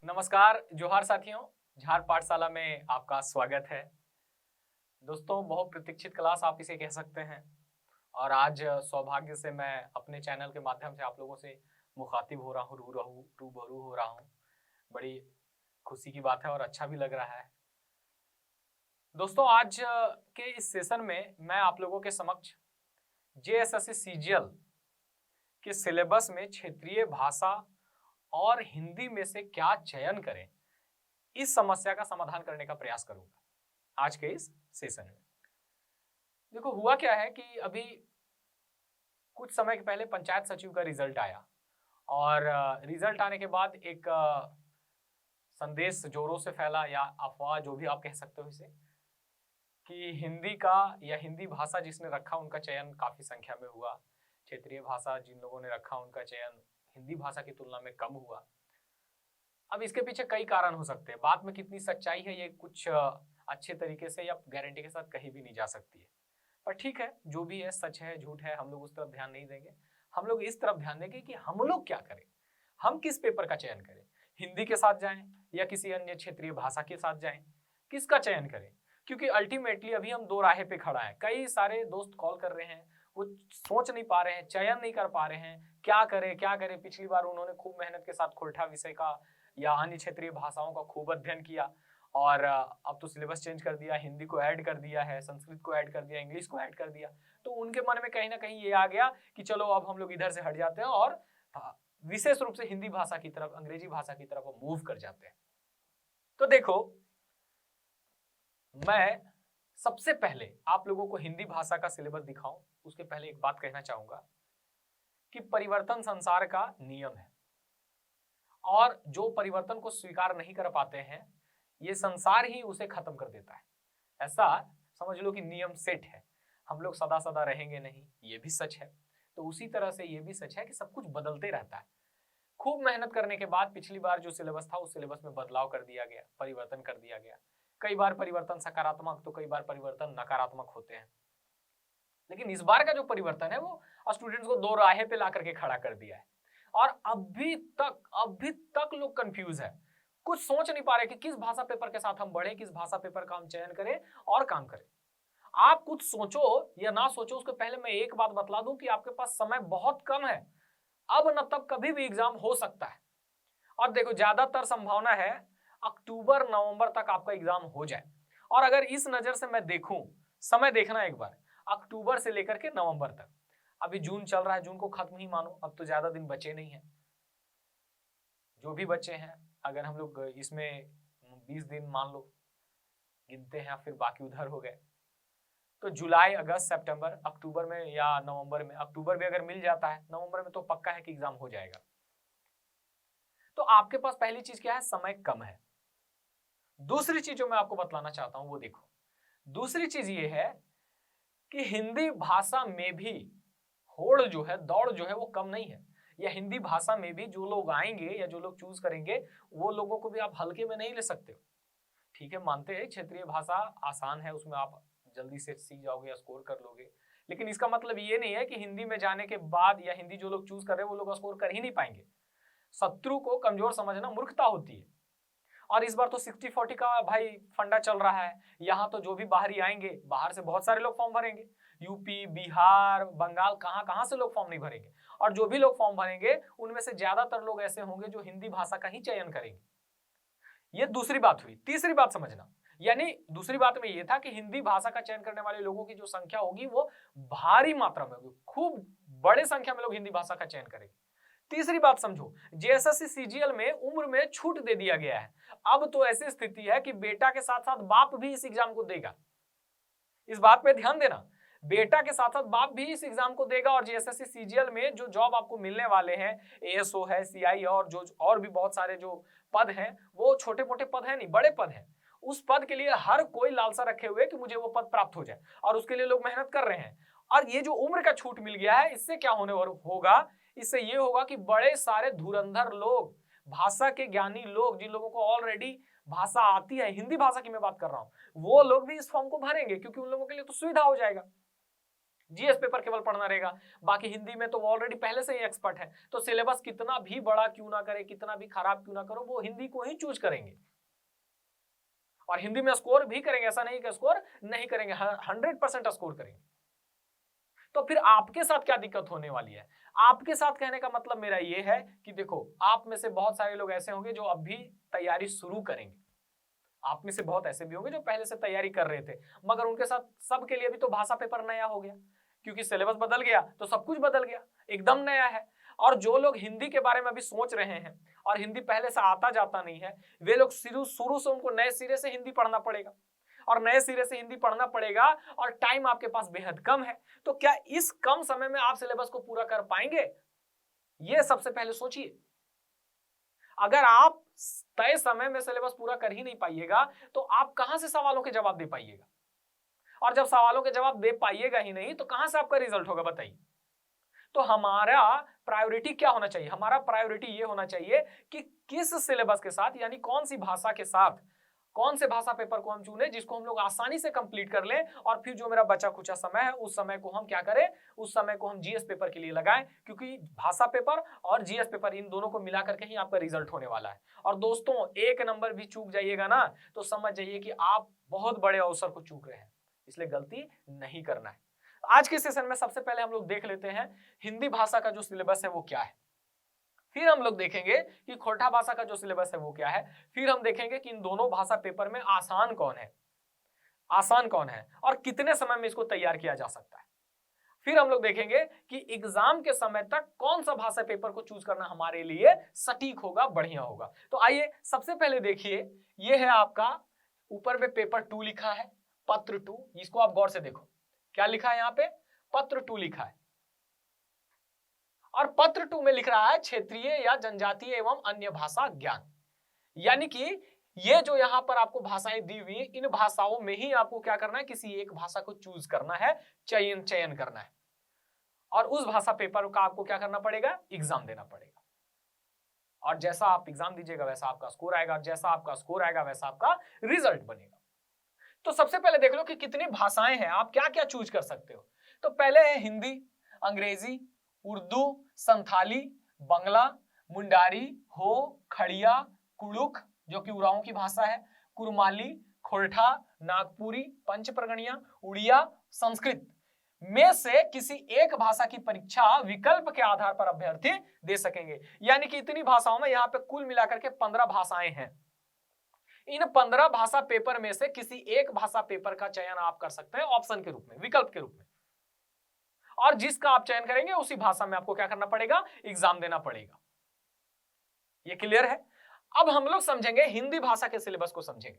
नमस्कार जोहार साथियों, झार पाठशाला में आपका स्वागत है। दोस्तों, बहुत प्रतीक्षित क्लास आप इसे कह सकते हैं और आज सौभाग्य से मैं अपने चैनल के माध्यम से आप लोगों से मुखातिब हो रहा हूँ, रूबरू हो रहा हूँ। बड़ी खुशी की बात है और अच्छा भी लग रहा है। दोस्तों, आज के इस सेशन में मैं आप लोगों के समक्ष जेएसएससी सीजीएल के सिलेबस में क्षेत्रीय भाषा और हिंदी में से क्या चयन करें, इस समस्या का समाधान करने का प्रयास करूंगा आज के इस सेशन में। देखो, हुआ क्या है कि अभी कुछ समय के पहले पंचायत सचिव का रिजल्ट आया और रिजल्ट आने के बाद एक संदेश जोरों से फैला, या अफवाह जो भी आप कह सकते हो इसे, कि हिंदी का या हिंदी भाषा जिसने रखा उनका चयन काफी संख्या में हुआ। क्षेत्रीय भाषा जिन लोगों ने रखा उनका चयन हिंदी भाषा की तुलना में कम हुआ। अब इसके पीछे कई कारण हो सकते हैं। बात में कितनी सच्चाई है ये कुछ अच्छे तरीके से या गारंटी के साथ कहीं भी नहीं जा सकती है, पर ठीक है, जो भी है, सच है झूठ है, हम लोग उस तरफ ध्यान नहीं देंगे। हम लोग इस तरफ ध्यान देंगे कि हम लोग क्या करें, हम किस पेपर का चयन करें, हिंदी के साथ जाएं या किसी अन्य क्षेत्रीय भाषा के साथ जाएं, किसका चयन करें। क्योंकि अल्टीमेटली अभी हम दो राहे पे खड़ा है। कई सारे दोस्त कॉल कर रहे हैं, वो सोच नहीं पा रहे हैं, चयन नहीं कर पा रहे हैं, क्या करें क्या करें। पिछली बार उन्होंने खूब मेहनत के साथ खोरठा विषय का या अन्य क्षेत्रीय भाषाओं का खूब अध्ययन किया और अब तो सिलेबस चेंज कर दिया, हिंदी को ऐड कर दिया है, संस्कृत को ऐड कर दिया, इंग्लिश को ऐड कर दिया। तो उनके मन में कहीं ना कहीं ये आ गया कि चलो अब हम लोग इधर से हट जाते हैं और विशेष रूप से हिंदी भाषा की तरफ, अंग्रेजी भाषा की तरफ मूव कर जाते हैं। तो देखो, मैं सबसे पहले आप लोगों को हिंदी भाषा का सिलेबस दिखाऊं उसके पहले एक बात कहना चाहूंगा कि परिवर्तन संसार का नियम है और जो परिवर्तन को स्वीकार नहीं कर पाते हैं, ये संसार ही उसे खत्म कर देता है। ऐसा समझ लो कि नियम सेट है, हम लोग सदा सदा रहेंगे नहीं, ये भी सच है। तो उसी तरह से ये भी सच है कि सब कुछ बदलते रहता है। खूब मेहनत करने के बाद पिछली बार जो सिलेबस था उस सिलेबस में बदलाव कर दिया गया, परिवर्तन कर दिया गया। कई बार परिवर्तन सकारात्मक तो कई बार परिवर्तन नकारात्मक होते हैं, लेकिन इस बार का जो परिवर्तन है वो स्टूडेंट्स को दो राहे पे ला करके खड़ा कर दिया है। और अभी तक लोग कंफ्यूज है, कुछ सोच नहीं पा रहे कि किस भाषा पेपर के साथ हम बढ़े, किस भाषा पेपर का हम चयन करें और काम करें। आप कुछ सोचो या ना सोचो, उसके पहले मैं एक बात बतला दूं कि आपके पास समय बहुत कम है। अब न तब कभी भी एग्जाम हो सकता है और देखो, ज्यादातर संभावना है अक्टूबर नवंबर तक आपका एग्जाम हो जाए। और अगर इस नजर से मैं देखूं, समय देखना एक बार, अक्टूबर से लेकर के नवंबर तक, अभी जून चल रहा है, जून को खत्म ही मानो, अब तो ज्यादा दिन बचे नहीं है। जो भी बचे हैं, अगर हम लोग इसमें 20 दिन मान लो गिनते हैं, फिर बाकी उधर हो गए, तो जुलाई अगस्त सितंबर, अक्टूबर में या नवंबर में, अक्टूबर में अगर मिल जाता है, नवंबर में तो पक्का है कि एग्जाम हो जाएगा। तो आपके पास पहली चीज क्या है, समय कम है। दूसरी चीज जो मैं आपको बतलाना चाहता हूं वो देखो, दूसरी चीज ये है कि हिंदी भाषा में भी होड़ जो है, दौड़ जो है वो कम नहीं है। या हिंदी भाषा में भी जो लोग आएंगे या जो लोग चूज करेंगे, वो लोगों को भी आप हल्के में नहीं ले सकते हो। ठीक है, मानते हैं क्षेत्रीय भाषा आसान है, उसमें आप जल्दी से सीख जाओगे या स्कोर कर लोगे, लेकिन इसका मतलब ये नहीं है कि हिंदी में जाने के बाद या हिंदी जो लोग चूज कर रहे हैं वो लोग स्कोर कर ही नहीं पाएंगे। शत्रु को कमजोर समझना मूर्खता होती है। और इस बार तो 60-40 का भाई फंडा चल रहा है। यहाँ तो जो भी बाहरी आएंगे, बाहर से बहुत सारे लोग फॉर्म भरेंगे, यूपी बिहार बंगाल, कहाँ कहाँ से लोग फॉर्म नहीं भरेंगे। और जो भी लोग फॉर्म भरेंगे उनमें से ज्यादातर लोग ऐसे होंगे जो हिंदी भाषा का ही चयन करेंगे। ये दूसरी बात हुई। तीसरी बात समझना, यानी दूसरी बात में ये था कि हिंदी भाषा का चयन करने वाले लोगों की जो संख्या होगी वो भारी मात्रा में होगी, खूब बड़े संख्या में लोग हिंदी भाषा का चयन करेंगे। तीसरी बात समझो, जेएसएससी सीजीएल में उम्र में छूट दे दिया गया है। अब तो ऐसी स्थिति है कि बेटा के साथ साथ बाप भी इस एग्जाम को देगा। इस बात पे ध्यान देना, बेटा के साथ साथ बाप भी इस एग्जाम को देगा। और जेएसएससी सीजीएल में जो जॉब आपको मिलने वाले हैं, एएसओ है, सीआई और जो और भी बहुत सारे जो पद हैं, वो छोटे मोटे पद हैं नहीं, बड़े पद हैं। उस पद के लिए हर कोई लालसा रखे हुए कि मुझे वो पद प्राप्त हो जाए, और उसके लिए लोग मेहनत कर रहे हैं। और ये जो उम्र का छूट मिल गया है, इससे क्या होने होगा, इससे ये होगा कि बड़े सारे धुरंधर लोग, भाषा के ज्ञानी लोग, जिन लोगों को ऑलरेडी भाषा आती है, हिंदी भाषा की मैं बात कर रहा हूं, वो लोग भी इस फॉर्म को भरेंगे, क्योंकि उन लोगों के लिए तो सुविधा हो जाएगा। जीएस पेपर केवल पढ़ना रहेगा, बाकी हिंदी में तो वो ऑलरेडी पहले से ही एक्सपर्ट है, तो सिलेबस कितना भी बड़ा क्यों ना करे, कितना भी खराब क्यों ना करो, वो हिंदी को ही चूज करेंगे और हिंदी में स्कोर भी करेंगे। ऐसा नहीं कि स्कोर नहीं करेंगे, 100% स्कोर करेंगे। तो फिर आपके साथ क्या दिक्कत होने वाली है? आपके साथ कहने का मतलब मेरा ये है कि देखो, आप में से बहुत सारे लोग ऐसे होंगे जो अभी तैयारी शुरू करेंगे, आप में से बहुत ऐसे भी होंगे जो पहले से तैयारी कर रहे थे, मगर उनके साथ सबके लिए भी तो भाषा पेपर नया हो गया, क्योंकि सिलेबस बदल गया तो सब कुछ बदल गया, एकदम नया है। और जो लोग हिंदी के बारे में अभी सोच रहे हैं और हिंदी पहले से आता जाता नहीं है, वे लोग शुरू से उनको नए सिरे से हिंदी पढ़ना पड़ेगा, और नए सिरे से हिंदी पढ़ना पड़ेगा, और टाइम आपके पास बेहद कम है। तो क्या इस कम समय में आप सिलेबस को पूरा कर पाएंगे? यह सबसे पहले सोचिए। अगर आप तय समय में सिलेबस पूरा कर ही नहीं पाइएगा तो आप कहां से सवालों के जवाब दे पाइएगा, और जब सवालों के जवाब दे पाइएगा ही नहीं तो कहां से आपका रिजल्ट होगा, बताइए। तो हमारा प्रायोरिटी क्या होना चाहिए? हमारा प्रायोरिटी ये होना चाहिए कि किस सिलेबस के साथ, यानी कौन सी भाषा के साथ, कौन से भाषा पेपर को हम चुने जिसको हम लोग आसानी से कंप्लीट कर लें, और फिर जो मेरा बचा खुचा समय है उस समय को हम क्या करें, उस समय को हम जीएस पेपर के लिए लगाएं, क्योंकि भाषा पेपर और जीएस पेपर इन दोनों को मिला करके ही आपका रिजल्ट होने वाला है। और दोस्तों, एक नंबर भी चूक जाइएगा ना तो समझ जाइए कि आप बहुत बड़े अवसर को चूक रहे हैं, इसलिए गलती नहीं करना है। आज के सेशन में सबसे पहले हम लोग देख लेते हैं हिंदी भाषा का जो सिलेबस है वो क्या है, फिर हम लोग देखेंगे कि खोरठा भाषा का जो सिलेबस है वो क्या है, फिर हम देखेंगे कि इन दोनों भाषा पेपर में आसान कौन है और कितने समय में इसको तैयार किया जा सकता है। फिर हम लोग देखेंगे कि एग्जाम के समय तक कौन सा भाषा पेपर को चूज करना हमारे लिए सटीक होगा, बढ़िया होगा। तो आइए सबसे पहले देखिए, ये है आपका ऊपर में पेपर 2 लिखा है, पत्र 2। इसको आप गौर से देखो, क्या लिखा है यहाँ पे, पत्र 2 लिखा है, और पत्र 2 में लिख रहा है क्षेत्रीय या जनजातीय एवं अन्य भाषा ज्ञान। यानी कि ये जो यहां पर आपको भाषाएं दी हुई, इन भाषाओं में ही आपको क्या करना है, किसी एक भाषा को चूज करना है, चयन करना है, और उस भाषा पेपर का आपको क्या करना पड़ेगा, एग्जाम देना पड़ेगा। और जैसा आप एग्जाम दीजिएगा वैसा आपका स्कोर आएगा, जैसा आपका स्कोर आएगा वैसा आपका रिजल्ट बनेगा। तो सबसे पहले देख लो कि कितनी भाषाएं हैं, आप क्या क्या चूज कर सकते हो। तो पहले है हिंदी, अंग्रेजी, उर्दू, संथाली, बंगला, मुंडारी, हो, खड़िया, कुड़ुक जो कि उरांव की भाषा है, कुरमाली, खोरठा, नागपुरी, पंचप्रगणिया, उड़िया, संस्कृत में से किसी एक भाषा की परीक्षा विकल्प के आधार पर अभ्यर्थी दे सकेंगे। यानी कि इतनी भाषाओं में यहाँ पे कुल मिलाकर के 15 भाषाएं हैं। इन 15 भाषा पेपर में से किसी एक भाषा पेपर का चयन आप कर सकते हैं ऑप्शन के रूप में, विकल्प के रूप में, और जिसका आप चयन करेंगे उसी भाषा में आपको क्या करना पड़ेगा, एग्जाम देना पड़ेगा। ये क्लियर है? अब हम लोग समझेंगे हिंदी भाषा के सिलेबस को समझेंगे।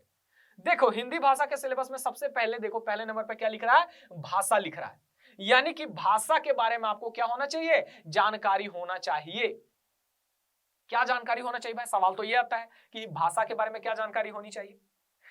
देखो, हिंदी भाषा के सिलेबस में सबसे पहले देखो, पहले नंबर पर क्या लिख रहा है, भाषा लिख रहा है। यानी कि भाषा के बारे में आपको क्या होना चाहिए, जानकारी होना चाहिए। क्या जानकारी होना चाहिए भाई, सवाल तो ये आता है कि भाषा के बारे में क्या जानकारी होनी चाहिए।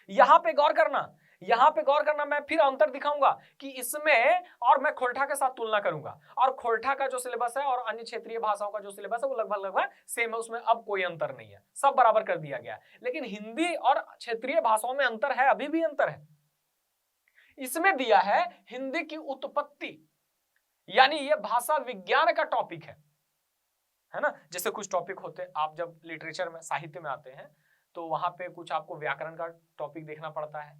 यहां पे गौर करना, मैं फिर अंतर दिखाऊंगा कि इसमें, और मैं खोरठा के साथ तुलना करूंगा, और खोरठा का जो सिलेबस है और अन्य क्षेत्रीय भाषाओं का जो सिलेबस है वो लगभग सेम है, उसमें अब कोई अंतर नहीं है, सब बराबर कर दिया गया है। लेकिन हिंदी और क्षेत्रीय भाषाओं में अंतर है, अभी भी अंतर है। इसमें दिया है हिंदी की उत्पत्ति, यानी यह भाषा विज्ञान का टॉपिक है ना। जैसे कुछ टॉपिक होते हैं, आप जब लिटरेचर में, साहित्य में आते हैं तो वहां पे कुछ आपको व्याकरण का टॉपिक देखना पड़ता है,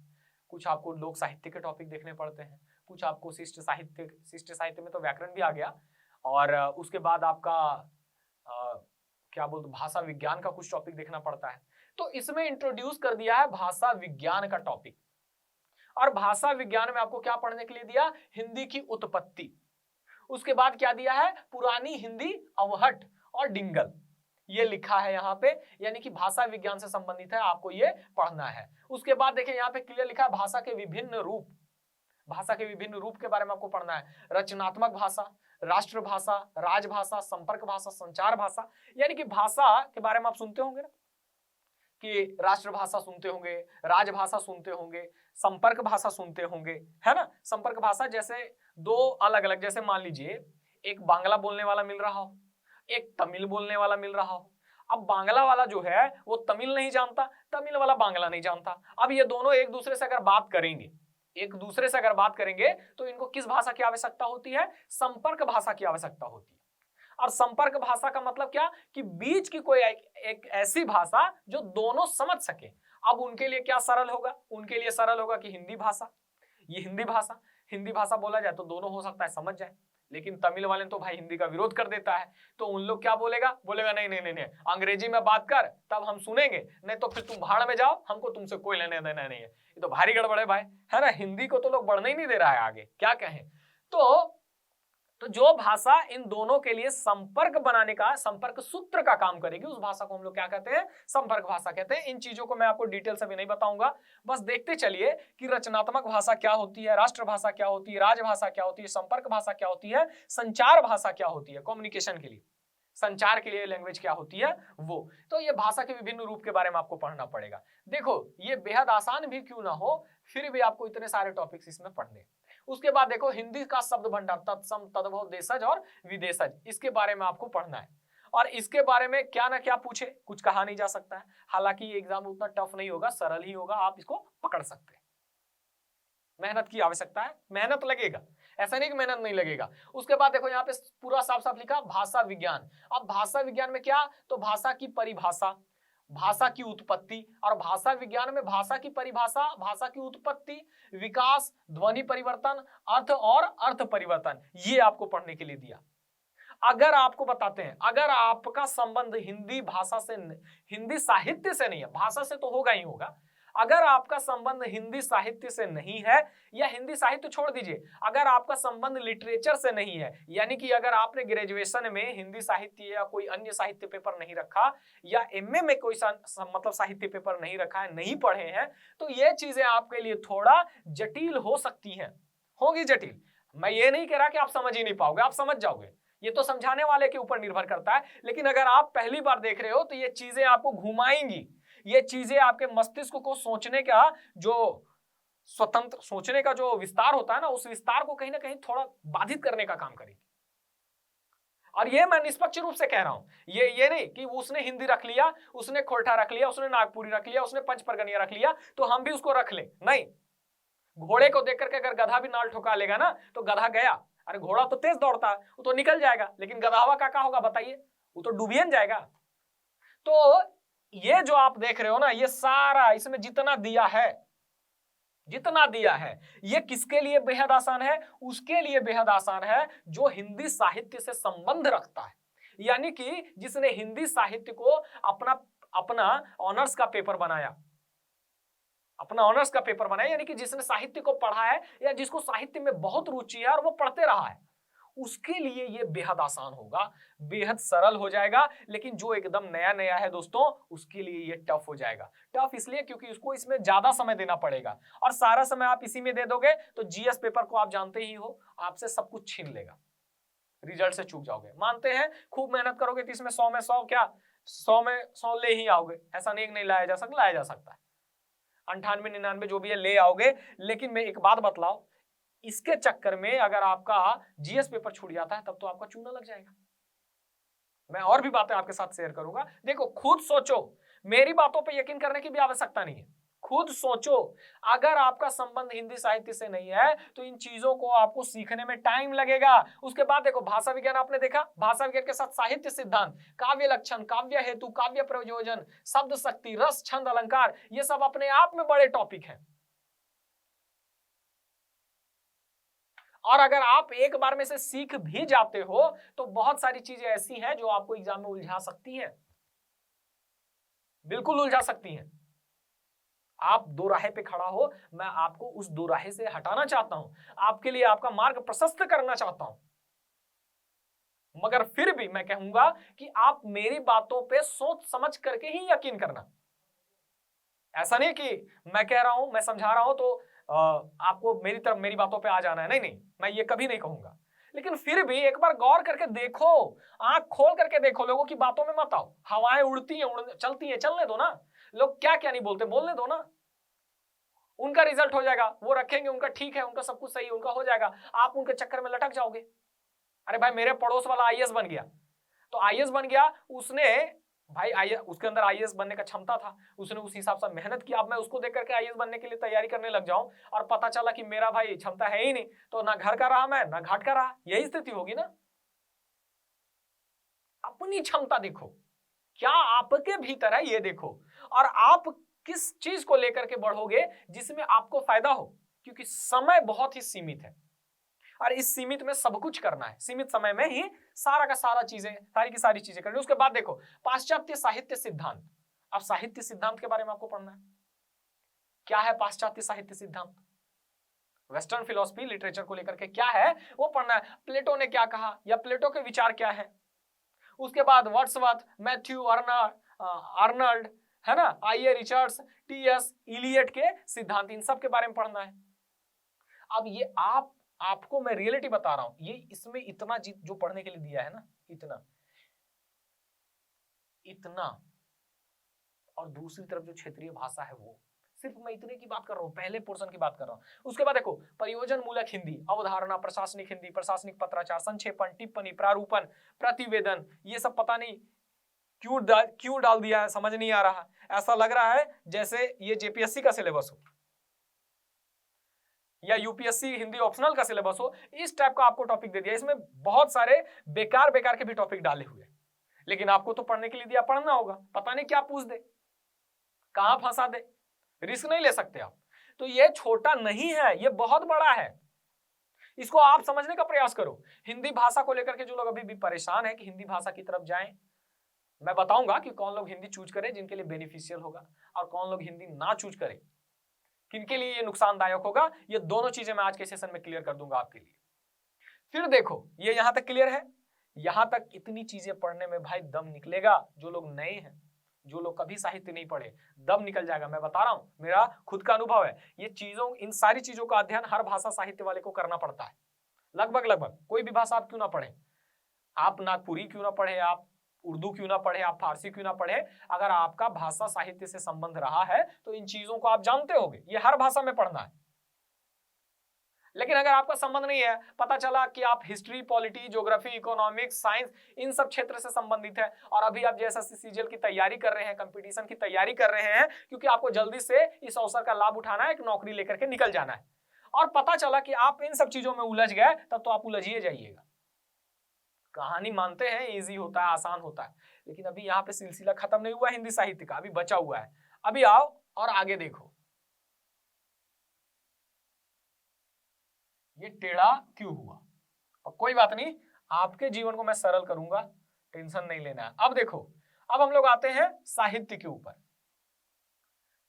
कुछ आपको लोक साहित्य के टॉपिक देखने पड़ते हैं, कुछ आपको शिष्ट साहित्य में तो व्याकरण भी आ गया, और उसके बाद आपका क्या बोलते, भाषा विज्ञान का कुछ टॉपिक देखना पड़ता है। तो इसमें इंट्रोड्यूस कर दिया है भाषा विज्ञान का टॉपिक, और भाषा विज्ञान में आपको क्या पढ़ने के लिए दिया, हिंदी की उत्पत्ति। उसके बाद क्या दिया है, पुरानी हिंदी, अवहट और डिंगल, ये लिखा है यहाँ पे, यानी कि भाषा विज्ञान से संबंधित है, आपको ये पढ़ना है। उसके बाद देखिए यहाँ पे क्लियर लिखा है भाषा के विभिन्न रूप, भाषा के विभिन्न रूप के बारे में आपको पढ़ना है। रचनात्मक भाषा, राष्ट्रभाषा, राजभाषा, संपर्क भाषा, संचार भाषा। यानी कि भाषा के बारे में आप सुनते होंगे ना कि राष्ट्रभाषा सुनते होंगे, राजभाषा सुनते होंगे, संपर्क भाषा सुनते होंगे, है ना। संपर्क भाषा जैसे दो अलग अलग, जैसे मान लीजिए एक बांग्ला बोलने वाला मिल रहा हो, एक तमिल बोलने वाला मिल रहा हो। अब बांग्ला वाला जो है वो तमिल नहीं जानता, तमिल वाला बांग्ला नहीं जानता। अब ये दोनों एक दूसरे से अगर बात करेंगे एक दूसरे से अगर बात करेंगे तो इनको किस भाषा की आवश्यकता होती है? संपर्क भाषा की आवश्यकता होती है। और संपर्क भाषा का मतलब क्या? कि बीच की कोई एक ऐसी भाषा जो दोनों समझ सके। अब उनके लिए क्या सरल होगा? उनके लिए सरल होगा कि हिंदी भाषा। ये हिंदी भाषा बोला जाए तो दोनों हो सकता है समझ जाए, लेकिन तमिल वाले तो भाई हिंदी का विरोध कर देता है, तो उन लोग क्या बोलेगा नहीं नहीं नहीं नहीं, अंग्रेजी में बात कर तब हम सुनेंगे, नहीं तो फिर तुम भाड़ में जाओ, हमको तुमसे कोई लेने देना नहीं है। ये तो भारी गड़बड़ है भाई, है ना? हिंदी को तो लोग बढ़ने ही नहीं दे रहा है आगे, क्या कहें। तो जो भाषा इन दोनों के लिए संपर्क बनाने का, संपर्क सूत्र का काम करेगी, उस भाषा को हम लोग क्या कहते हैं? संपर्क भाषा कहते हैं। इन चीजों को मैं आपको डिटेल से भी नहीं बताऊंगा, बस देखते चलिए कि रचनात्मक भाषा क्या होती है, राष्ट्र भाषा क्या होती है, राजभाषा क्या होती है, संपर्क भाषा क्या होती है, संचार भाषा क्या होती है, कम्युनिकेशन के लिए, संचार के लिए लैंग्वेज क्या होती है वो। तो ये भाषा के विभिन्न रूप के बारे में आपको पढ़ना पड़ेगा। देखो ये बेहद आसान भी क्यों ना हो, फिर भी आपको इतने सारे टॉपिक्स इसमें पढ़ने। उसके बाद देखो हिंदी का शब्द भंडार, तत्सम, तद्भव, देशज और विदेशज, इसके बारे में आपको पढ़ना है। और इसके बारे में क्या ना क्या पूछे, कुछ कहा नहीं जा सकता है। हालांकि ये एग्जाम उतना टफ नहीं होगा, सरल ही होगा, आप इसको पकड़ सकते हैं। मेहनत की आवश्यकता है, मेहनत लगेगा, ऐसा नहीं कि मेहनत नहीं लगेगा। उसके बाद देखो यहाँ पे पूरा साफ साफ लिखा भाषा विज्ञान। अब भाषा विज्ञान में क्या? तो भाषा की परिभाषा, भाषा की उत्पत्ति, और भाषा विज्ञान में भाषा की परिभाषा, भाषा की उत्पत्ति, विकास, ध्वनि परिवर्तन, अर्थ और अर्थ परिवर्तन, ये आपको पढ़ने के लिए दिया। अगर आपको बताते हैं, अगर आपका संबंध हिंदी भाषा से, हिंदी साहित्य से नहीं है, भाषा से तो होगा ही होगा, अगर आपका संबंध हिंदी साहित्य से नहीं है, या हिंदी साहित्य छोड़ दीजिए, अगर आपका संबंध लिटरेचर से नहीं है, यानी कि अगर आपने ग्रेजुएशन में हिंदी साहित्य या कोई अन्य साहित्य पेपर नहीं रखा, या एमए में कोई मतलब साहित्य पेपर नहीं रखा है, नहीं पढ़े हैं, तो ये चीजें आपके लिए थोड़ा जटिल हो सकती हैं, होगी जटिल। मैं ये नहीं कह रहा कि आप समझ ही नहीं पाओगे, आप समझ जाओगे, ये तो समझाने वाले के ऊपर निर्भर करता है। लेकिन अगर आप पहली बार देख रहे हो तो ये चीजें आपको घुमाएंगी, ये चीजें आपके मस्तिष्क को सोचने का, जो स्वतंत्र सोचने का जो विस्तार होता है ना, उस विस्तार को कहीं ना कहीं थोड़ा बाधित करने का काम करेगी। और ये मैं निष्पक्ष रूप से कह रहा हूं, ये नहीं कि उसने हिंदी रख लिया, उसने खोरठा रख लिया, उसने नागपुरी रख लिया, उसने पंचपरगनिया रख लिया तो हम भी उसको रख ले, नहीं। घोड़े को देख करके अगर गधा भी नाल ठोका लेगा ना तो गधा गया। अरे घोड़ा तो तेज दौड़ता है, वो तो निकल जाएगा, लेकिन गधावा का क्या होगा बताइए? वो तो डूबियन जाएगा। तो ये जो आप देख रहे हो ना, ये सारा इसमें जितना दिया है, ये किसके लिए बेहद आसान है? उसके लिए बेहद आसान है जो हिंदी साहित्य से संबंध रखता है, यानी कि जिसने हिंदी साहित्य को अपना ऑनर्स का पेपर बनाया, यानी कि जिसने साहित्य को पढ़ा है, या जिसको साहित्य में बहुत रुचि है और वो पढ़ते रहा है, उसके लिए ये बेहद आसान होगा, बेहद सरल हो जाएगा। लेकिन जो एकदम नया है दोस्तों, उसके लिए ये टफ हो जाएगा। टफ इसलिए क्योंकि उसको इसमें ज्यादा समय देना पड़ेगा, और सारा समय आप इसी में दे दोगे तो जीएस पेपर को आप जानते ही हो, आपसे सब कुछ छीन लेगा, रिजल्ट से चूक जाओगे। मानते हैं खूब मेहनत करोगे तो इसमें 100 में 100 क्या 100 में 100 ले ही आओगे, ऐसा नहीं लाया जा सकता है, 98 99 जो भी है ले आओगे। लेकिन मैं एक बात बतलाओ, इसके चक्कर में अगर आपका जीएस पेपर छूट जाता है तब तो आपका चूना लग जाएगा। मैं और भी बातें आपके साथ शेयर करूंगा। देखो खुद सोचो, मेरी बातों पे यकीन करने की भी आवश्यकता नहीं है, खुद सोचो। अगर आपका संबंध हिंदी साहित्य से नहीं है तो इन चीजों को आपको सीखने में टाइम लगेगा। उसके बाद देखो भाषा विज्ञान आपने देखा, भाषा विज्ञान के साथ साहित्य सिद्धांत, काव्य लक्षण, काव्य हेतु, काव्य प्रयोजन, शब्द शक्ति, रस, छंद, अलंकार, ये सब अपने आप में बड़े टॉपिक हैं। और अगर आप एक बार में से सीख भी जाते हो तो बहुत सारी चीजें ऐसी हैं जो आपको एग्जाम में उलझा सकती हैं, बिल्कुल उलझा सकती हैं। आप दो राहे पे खड़ा हो, मैं आपको उस दो राहे से हटाना चाहता हूं, आपके लिए आपका मार्ग प्रशस्त करना चाहता हूं। मगर फिर भी मैं कहूंगा कि आप मेरी बातों पे सोच समझ करके ही यकीन करना। ऐसा नहीं कि मैं कह रहा हूं, मैं समझा रहा हूं तो आपको मेरी बातों पे आ जाना है, नहीं, मैं ये कभी नहीं कहूंगा। लेकिन फिर भी एक बार गौर करके देखो, आंख खोल करके देखो, लोगों की बातों में मत आओ। हवाएं उड़ती हैं, चलती हैं, चलने दो ना। लोग क्या क्या नहीं बोलते, बोलने दो ना। उनका रिजल्ट हो जाएगा, वो रखेंगे, उनका ठीक है, उनका सब कुछ सही है, उनका हो जाएगा, आप उनके चक्कर में लटक जाओगे। अरे भाई मेरे पड़ोस वाला आईएएस बन गया, तो आईएएस बन गया, उसने भाई उसके अंदर आईएएस बनने का क्षमता था, उसने उस हिसाब से मेहनत की। अब मैं उसको देख करके आईएएस बनने के लिए तैयारी करने लग जाऊं और पता चला कि मेरा भाई क्षमता है ही नहीं, तो ना घर का रहा मैं, ना घाट का रहा। यही स्थिति होगी ना। अपनी क्षमता देखो, क्या आपके भीतर है ये देखो, और आप किस चीज को लेकर के बढ़ोगे जिसमें आपको फायदा हो, क्योंकि समय बहुत ही सीमित है और इस सीमित में सब कुछ करना है, सीमित समय में ही सारा का सारा चीजें, सारी की सारी चीजें करनी। उसके बाद देखो पाश्चात्य साहित्य सिद्धांत। अब साहित्य सिद्धांत के बारे में आपको पढ़ना है। क्या है पाश्चात्य साहित्य सिद्धांत? वेस्टर्न फिलोसफी लिटरेचर को लेकर के क्या है वो पढ़ना है। प्लेटो ने क्या कहा या प्लेटो के विचार क्या है। उसके बाद वर्ड्सवर्थ, मैथ्यू आर्नल्ड, है ना, आई.ए. Richards, T.S.. इलियट के सिद्धांत, इन सब के बारे में पढ़ना है। अब ये आपको मैं रियलिटी बता रहा हूं, ये इसमें इतना जो पढ़ने के लिए दिया है ना, इतना और दूसरी तरफ जो क्षेत्रीय भाषा है वो, सिर्फ मैं इतने की बात कर रहा हूं, पहले पोर्शन की बात कर रहा हूं। उसके बाद देखो प्रयोजन मूलक हिंदी, अवधारणा, प्रशासनिक हिंदी, प्रशासनिक पत्राचार, संक्षेपण, टिप्पणी, प्रारूपण, प्रतिवेदन, ये सब पता नहीं क्यों डाल दिया है, समझ नहीं आ रहा। ऐसा लग रहा है जैसे ये जेपीएससी का सिलेबस हो या यूपीएससी हिंदी ऑप्शनल का सिलेबस हो, इस टाइप का आपको टॉपिक दे दिया। इसमें बहुत सारे बेकार के भी टॉपिक डाले हुए, लेकिन आपको तो पढ़ने के लिए दिया, पढ़ना होगा, पता नहीं क्या पूछ दे, कहां फंसा दे, रिस्क नहीं ले सकते आप। तो ये छोटा नहीं है, ये बहुत बड़ा है, इसको आप समझने का प्रयास करो। हिंदी भाषा को लेकर के जो लोग अभी भी परेशान है कि हिंदी भाषा की तरफ जाएं, मैं बताऊंगा कि कौन लोग हिंदी चूज करें जिनके लिए बेनिफिशियल होगा, और कौन लोग हिंदी ना चूज करें किनके लिए ये नुकसानदायक होगा। ये दोनों चीजें मैं आज के सेशन में क्लियर कर दूंगा आपके लिए। फिर देखो ये यहां तक क्लियर है, यहां तक इतनी चीजें पढ़ने में भाई दम निकलेगा। जो लोग नए हैं, जो लोग कभी साहित्य नहीं पढ़े, दम निकल जाएगा, मैं बता रहा हूं, मेरा खुद का अनुभव है। ये चीजों, इन सारी चीजों का अध्ययन हर भाषा साहित्य वाले को करना पड़ता है, लगभग कोई भी भाषा आप क्यों ना पढ़े, आप नागपुरी क्यों ना पढ़े, आप उर्दू क्यों ना पढ़े, आप फारसी क्यों ना पढ़े, अगर आपका भाषा साहित्य से संबंध रहा है तो इन चीजों को आप जानते होंगे, ये हर भाषा में पढ़ना है। लेकिन अगर आपका संबंध नहीं है, पता चला कि आप history, polity, geography, economics, science, इन सब क्षेत्र से संबंधित है, और अभी आप जेएसएससी सीजीएल की तैयारी कर रहे हैं, कंपटीशन की तैयारी कर रहे हैं, क्योंकि आपको जल्दी से इस अवसर का लाभ उठाना है, एक नौकरी लेकर के निकल जाना है, और पता चला कि आप इन सब चीजों में उलझ गए, तब तो आप उलझिए जाइएगा। कहानी मानते हैं इजी होता है, आसान होता है, लेकिन अभी यहाँ पे सिलसिला खत्म नहीं हुआ हिंदी साहित्य का, अभी बचा हुआ है। अभी आओ और आगे देखो ये टेढ़ा क्यों हुआ, और कोई बात नहीं, आपके जीवन को मैं सरल करूंगा, टेंशन नहीं लेना है। अब देखो, अब हम लोग आते हैं साहित्य के ऊपर।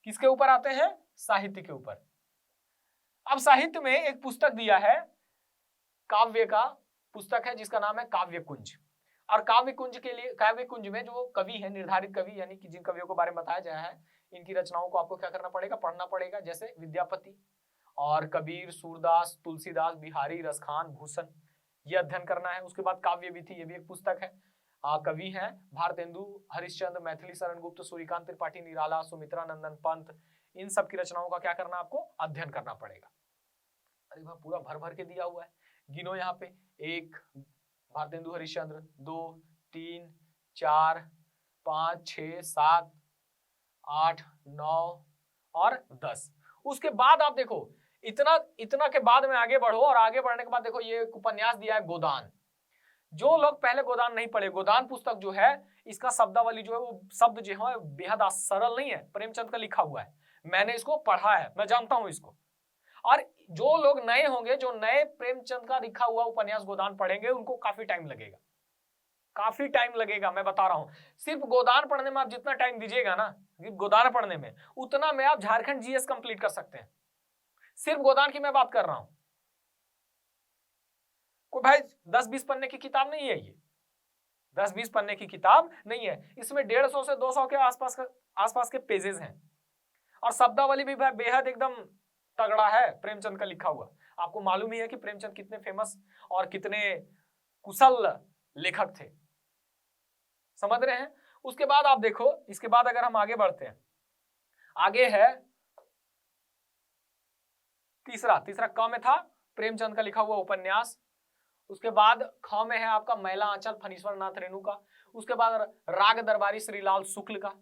किसके ऊपर आते हैं? साहित्य के ऊपर। अब साहित्य में एक पुस्तक दिया है, काव्य का पुस्तक है जिसका नाम है काव्य कुंज। और काव्य कुंज के लिए, काव्य कुंज में जो कवि है, निर्धारित कवि, यानी कि जिन कवियों के बारे में बताया गया है, इनकी रचनाओं को आपको क्या करना पड़ेगा, पढ़ना पड़ेगा। जैसे विद्यापति और कबीर, सूरदास, तुलसीदास, बिहारी, रसखान, भूषण, ये अध्ययन करना है। उसके बाद काव्य विधि, ये भी एक पुस्तक है। कवि हैं भारतेंदु हरिश्चंद्र, मैथिली शरण गुप्त, सूर्यकांत त्रिपाठी, निराला, सुमित्रा नंदन पंत, इन सब की रचनाओं का क्या करना, आपको अध्ययन करना पड़ेगा। अरे भाई पूरा भर भर के दिया हुआ है, गिनो यहाँ पे, 1 भारतेंदु हरिश्चंद्र, 2 3 4 5 6 7 8 9 और 10। उसके बाद आप देखो, इतना के बाद में आगे बढ़ो, और आगे बढ़ने के बाद देखो ये उपन्यास दिया है गोदान। जो लोग पहले गोदान नहीं पढ़े, गोदान पुस्तक जो है, इसका शब्दावली जो है, वो शब्द जो है बेहद सरल नहीं है, प्रेमचंद का लिखा हुआ है, मैंने इसको पढ़ा है, मैं जानता हूं इसको। और जो लोग नए होंगे, जो नए प्रेमचंद का लिखा हुआ उपन्यास गोदान पढ़ेंगे, उनको काफी टाइम लगेगा, काफी टाइम लगेगा, मैं बता रहा हूं। सिर्फ गोदान पढ़ने में आप जितना टाइम दीजिएगा ना, गोदान पढ़ने में, उतना में आप झारखंड जीएस कंप्लीट कर सकते हैं। सिर्फ गोदान की मैं बात कर रहा हूं, कोई भाई 10-20 पन्ने की किताब नहीं है ये, 10-20 पन्ने की किताब नहीं है, इसमें 150 से 200 के आसपास के पेजेस हैं, और शब्दावली भी भाई बेहद एकदम तगड़ा है, प्रेमचंद का लिखा हुआ। आपको मालूम ही है कि प्रेमचंद कितने फेमस और कितने कुशल लेखक थे, समझ रहे हैं। उसके बाद आप देखो, इसके बाद अगर हम आगे बढ़ते हैं, आगे है तीसरा क में था प्रेमचंद का लिखा हुआ उपन्यास, उसके बाद ख में है आपका मैला आंचल फणीश्वर नाथ रेणु का। उसके बाद राग दरबारी श्रीलाल शुक्ल का,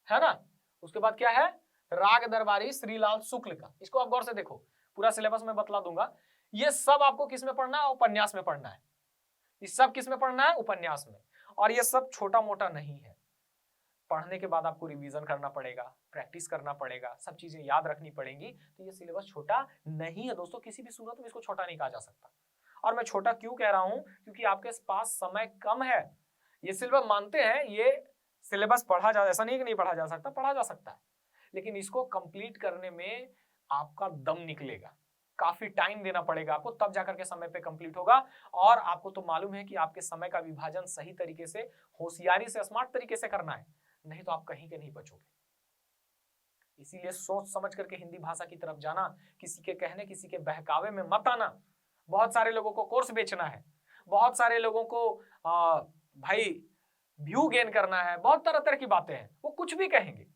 है ना। उसके बाद क्या है, राग दरबारी श्रीलाल शुक्ल का। इसको आप गौर से देखो, पूरा सिलेबस में बतला दूंगा। ये सब आपको किस में पढ़ना है, उपन्यास में पढ़ना है। ये सब किस में पढ़ना है, उपन्यास में। और ये सब छोटा मोटा नहीं है, पढ़ने के बाद आपको रिवीजन करना पड़ेगा, प्रैक्टिस करना पड़ेगा, सब चीजें याद रखनी पड़ेंगी। तो ये सिलेबस छोटा नहीं है दोस्तों, किसी भी सूरत में इसको छोटा नहीं कहा जा सकता। और मैं छोटा क्यों कह रहा हूं, क्योंकि आपके पास समय कम है। ये सिलेबस मानते हैं, ये सिलेबस पढ़ा जा, ऐसा नहीं कि नहीं पढ़ा जा सकता, पढ़ा जा सकता है, लेकिन इसको कंप्लीट करने में आपका दम निकलेगा, काफी टाइम देना पड़ेगा आपको, तब जाकर के समय पे कंप्लीट होगा। और आपको तो मालूम है कि आपके समय का विभाजन सही तरीके से, होशियारी से, स्मार्ट तरीके से करना है, नहीं तो आप कहीं के नहीं बचोगे। इसीलिए सोच समझ करके हिंदी भाषा की तरफ जाना, किसी के कहने, किसी के बहकावे में मत आना। बहुत सारे लोगों को कोर्स बेचना है, बहुत सारे लोगों को भाई व्यू गेन करना है, बहुत तरह तरह की बातें हैं, वो कुछ भी कहेंगे,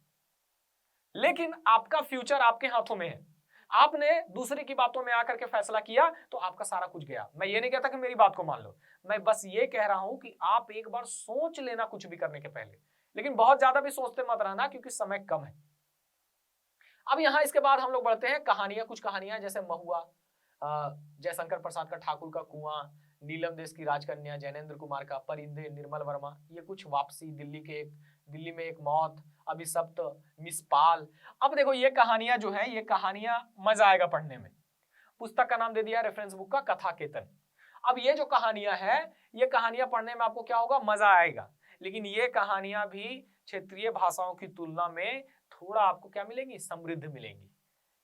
लेकिन आपका फ्यूचर आपके हाथों में है। आपने दूसरे की बातों में आकर के फैसला किया तो आपका सारा कुछ गया। मैं ये नहीं कहता कि मेरी बात को मान लो, मैं बस ये कह रहा हूं कि आप एक बार सोच लेना कुछ भी करने के पहले, लेकिन बहुत ज्यादा भी सोचते मत रहना, क्योंकि समय कम है। अब यहां इसके बाद हम लोग बढ़ते हैं कहानियां, कुछ कहानियां जैसे महुआ, जयशंकर प्रसाद का ठाकुर का कुआं, नीलम देश की राजकन्या, जैनेन्द्र कुमार का परिंदे, निर्मल वर्मा, ये कुछ वापसी, दिल्ली में एक मौत, अभिशप्त, मिस पाल। अब देखो ये कहानियां जो है, ये कहानियां मजा आएगा पढ़ने में। पुस्तक का नाम दे दिया रेफरेंस बुक का, कथा केतन। अब ये जो कहानियां है, ये कहानियां पढ़ने में आपको क्या होगा, मजा आएगा, लेकिन ये कहानियां भी क्षेत्रीय भाषाओं की तुलना में थोड़ा आपको क्या मिलेंगी, समृद्ध मिलेंगी।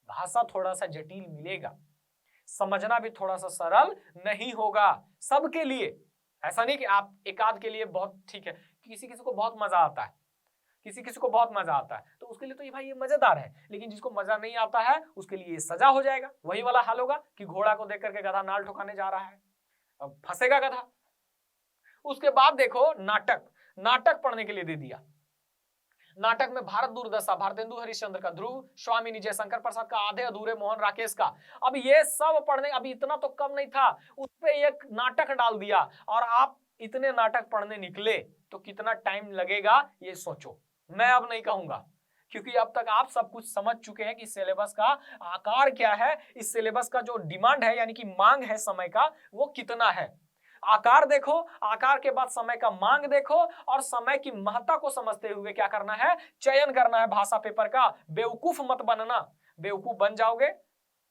भाषा थोड़ा सा जटिल मिलेगा, समझना भी थोड़ा सा सरल नहीं होगा सबके लिए। ऐसा नहीं कि आप एकाध के लिए बहुत ठीक है, किसी किसी को बहुत मजा आता है, किसी किसी को बहुत मजा आता है, तो उसके लिए तो ये भाई ये मजेदार है। लेकिन जिसको मजा नहीं आता है उसके लिए ये सजा हो जाएगा। वही वाला हाल होगा कि घोड़ा को देख करके गधा नाल ठोकाने जा रहा है, अब फंसेगा गधा। उसके बाद देखो नाटक पढ़ने के लिए दे दिया। नाटक में भारत दुर्दशा, भारतेंदु हरिश्चंद्र का, ध्रुव स्वामी, जयशंकर प्रसाद का, आधे अधूरे मोहन राकेश का। अब ये सब पढ़ने, अभी इतना तो कम नहीं था, उस पर एक नाटक डाल दिया, और आप इतने नाटक पढ़ने निकले तो कितना टाइम लगेगा ये सोचो। मैं अब नहीं कहूंगा, क्योंकि अब तक आप सब कुछ समझ चुके हैं कि सिलेबस का आकार क्या है, इस सिलेबस का जो डिमांड है यानी कि मांग है समय का, वो कितना है। आकार देखो, आकार के बाद समय का मांग देखो, और समय की महत्ता को समझते हुए क्या करना है, चयन करना है भाषा पेपर का। बेवकूफ मत बनना, बेवकूफ बन जाओगे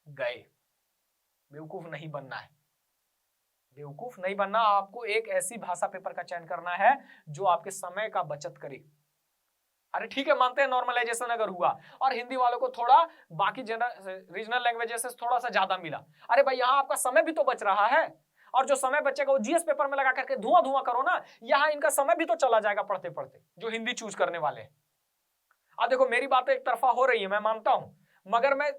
गए। बेवकूफ नहीं बनना है, बेवकूफ नहीं बनना। आपको एक ऐसी भाषा पेपर का चयन करना है जो आपके समय का बचत करे। अरे ठीक है, मानते हैं नॉर्मलाइजेशन अगर हुआ और हिंदी वालों को थोड़ा बाकी रीजनल लैंग्वेजेस से थोड़ा सा ज्यादा मिला, अरे भाई यहां आपका समय भी तो बच रहा है, और जो समय बचेगा वो जीएस पेपर में लगा करके धुआं करो ना, यहां इनका समय भी तो चला जाएगा पढ़ते पढ़ते, जो हिंदी चूज करने वाले हैं। अब देखो मेरी बातें एक तरफा हो रही है, मैं मानता हूं, मगर मैं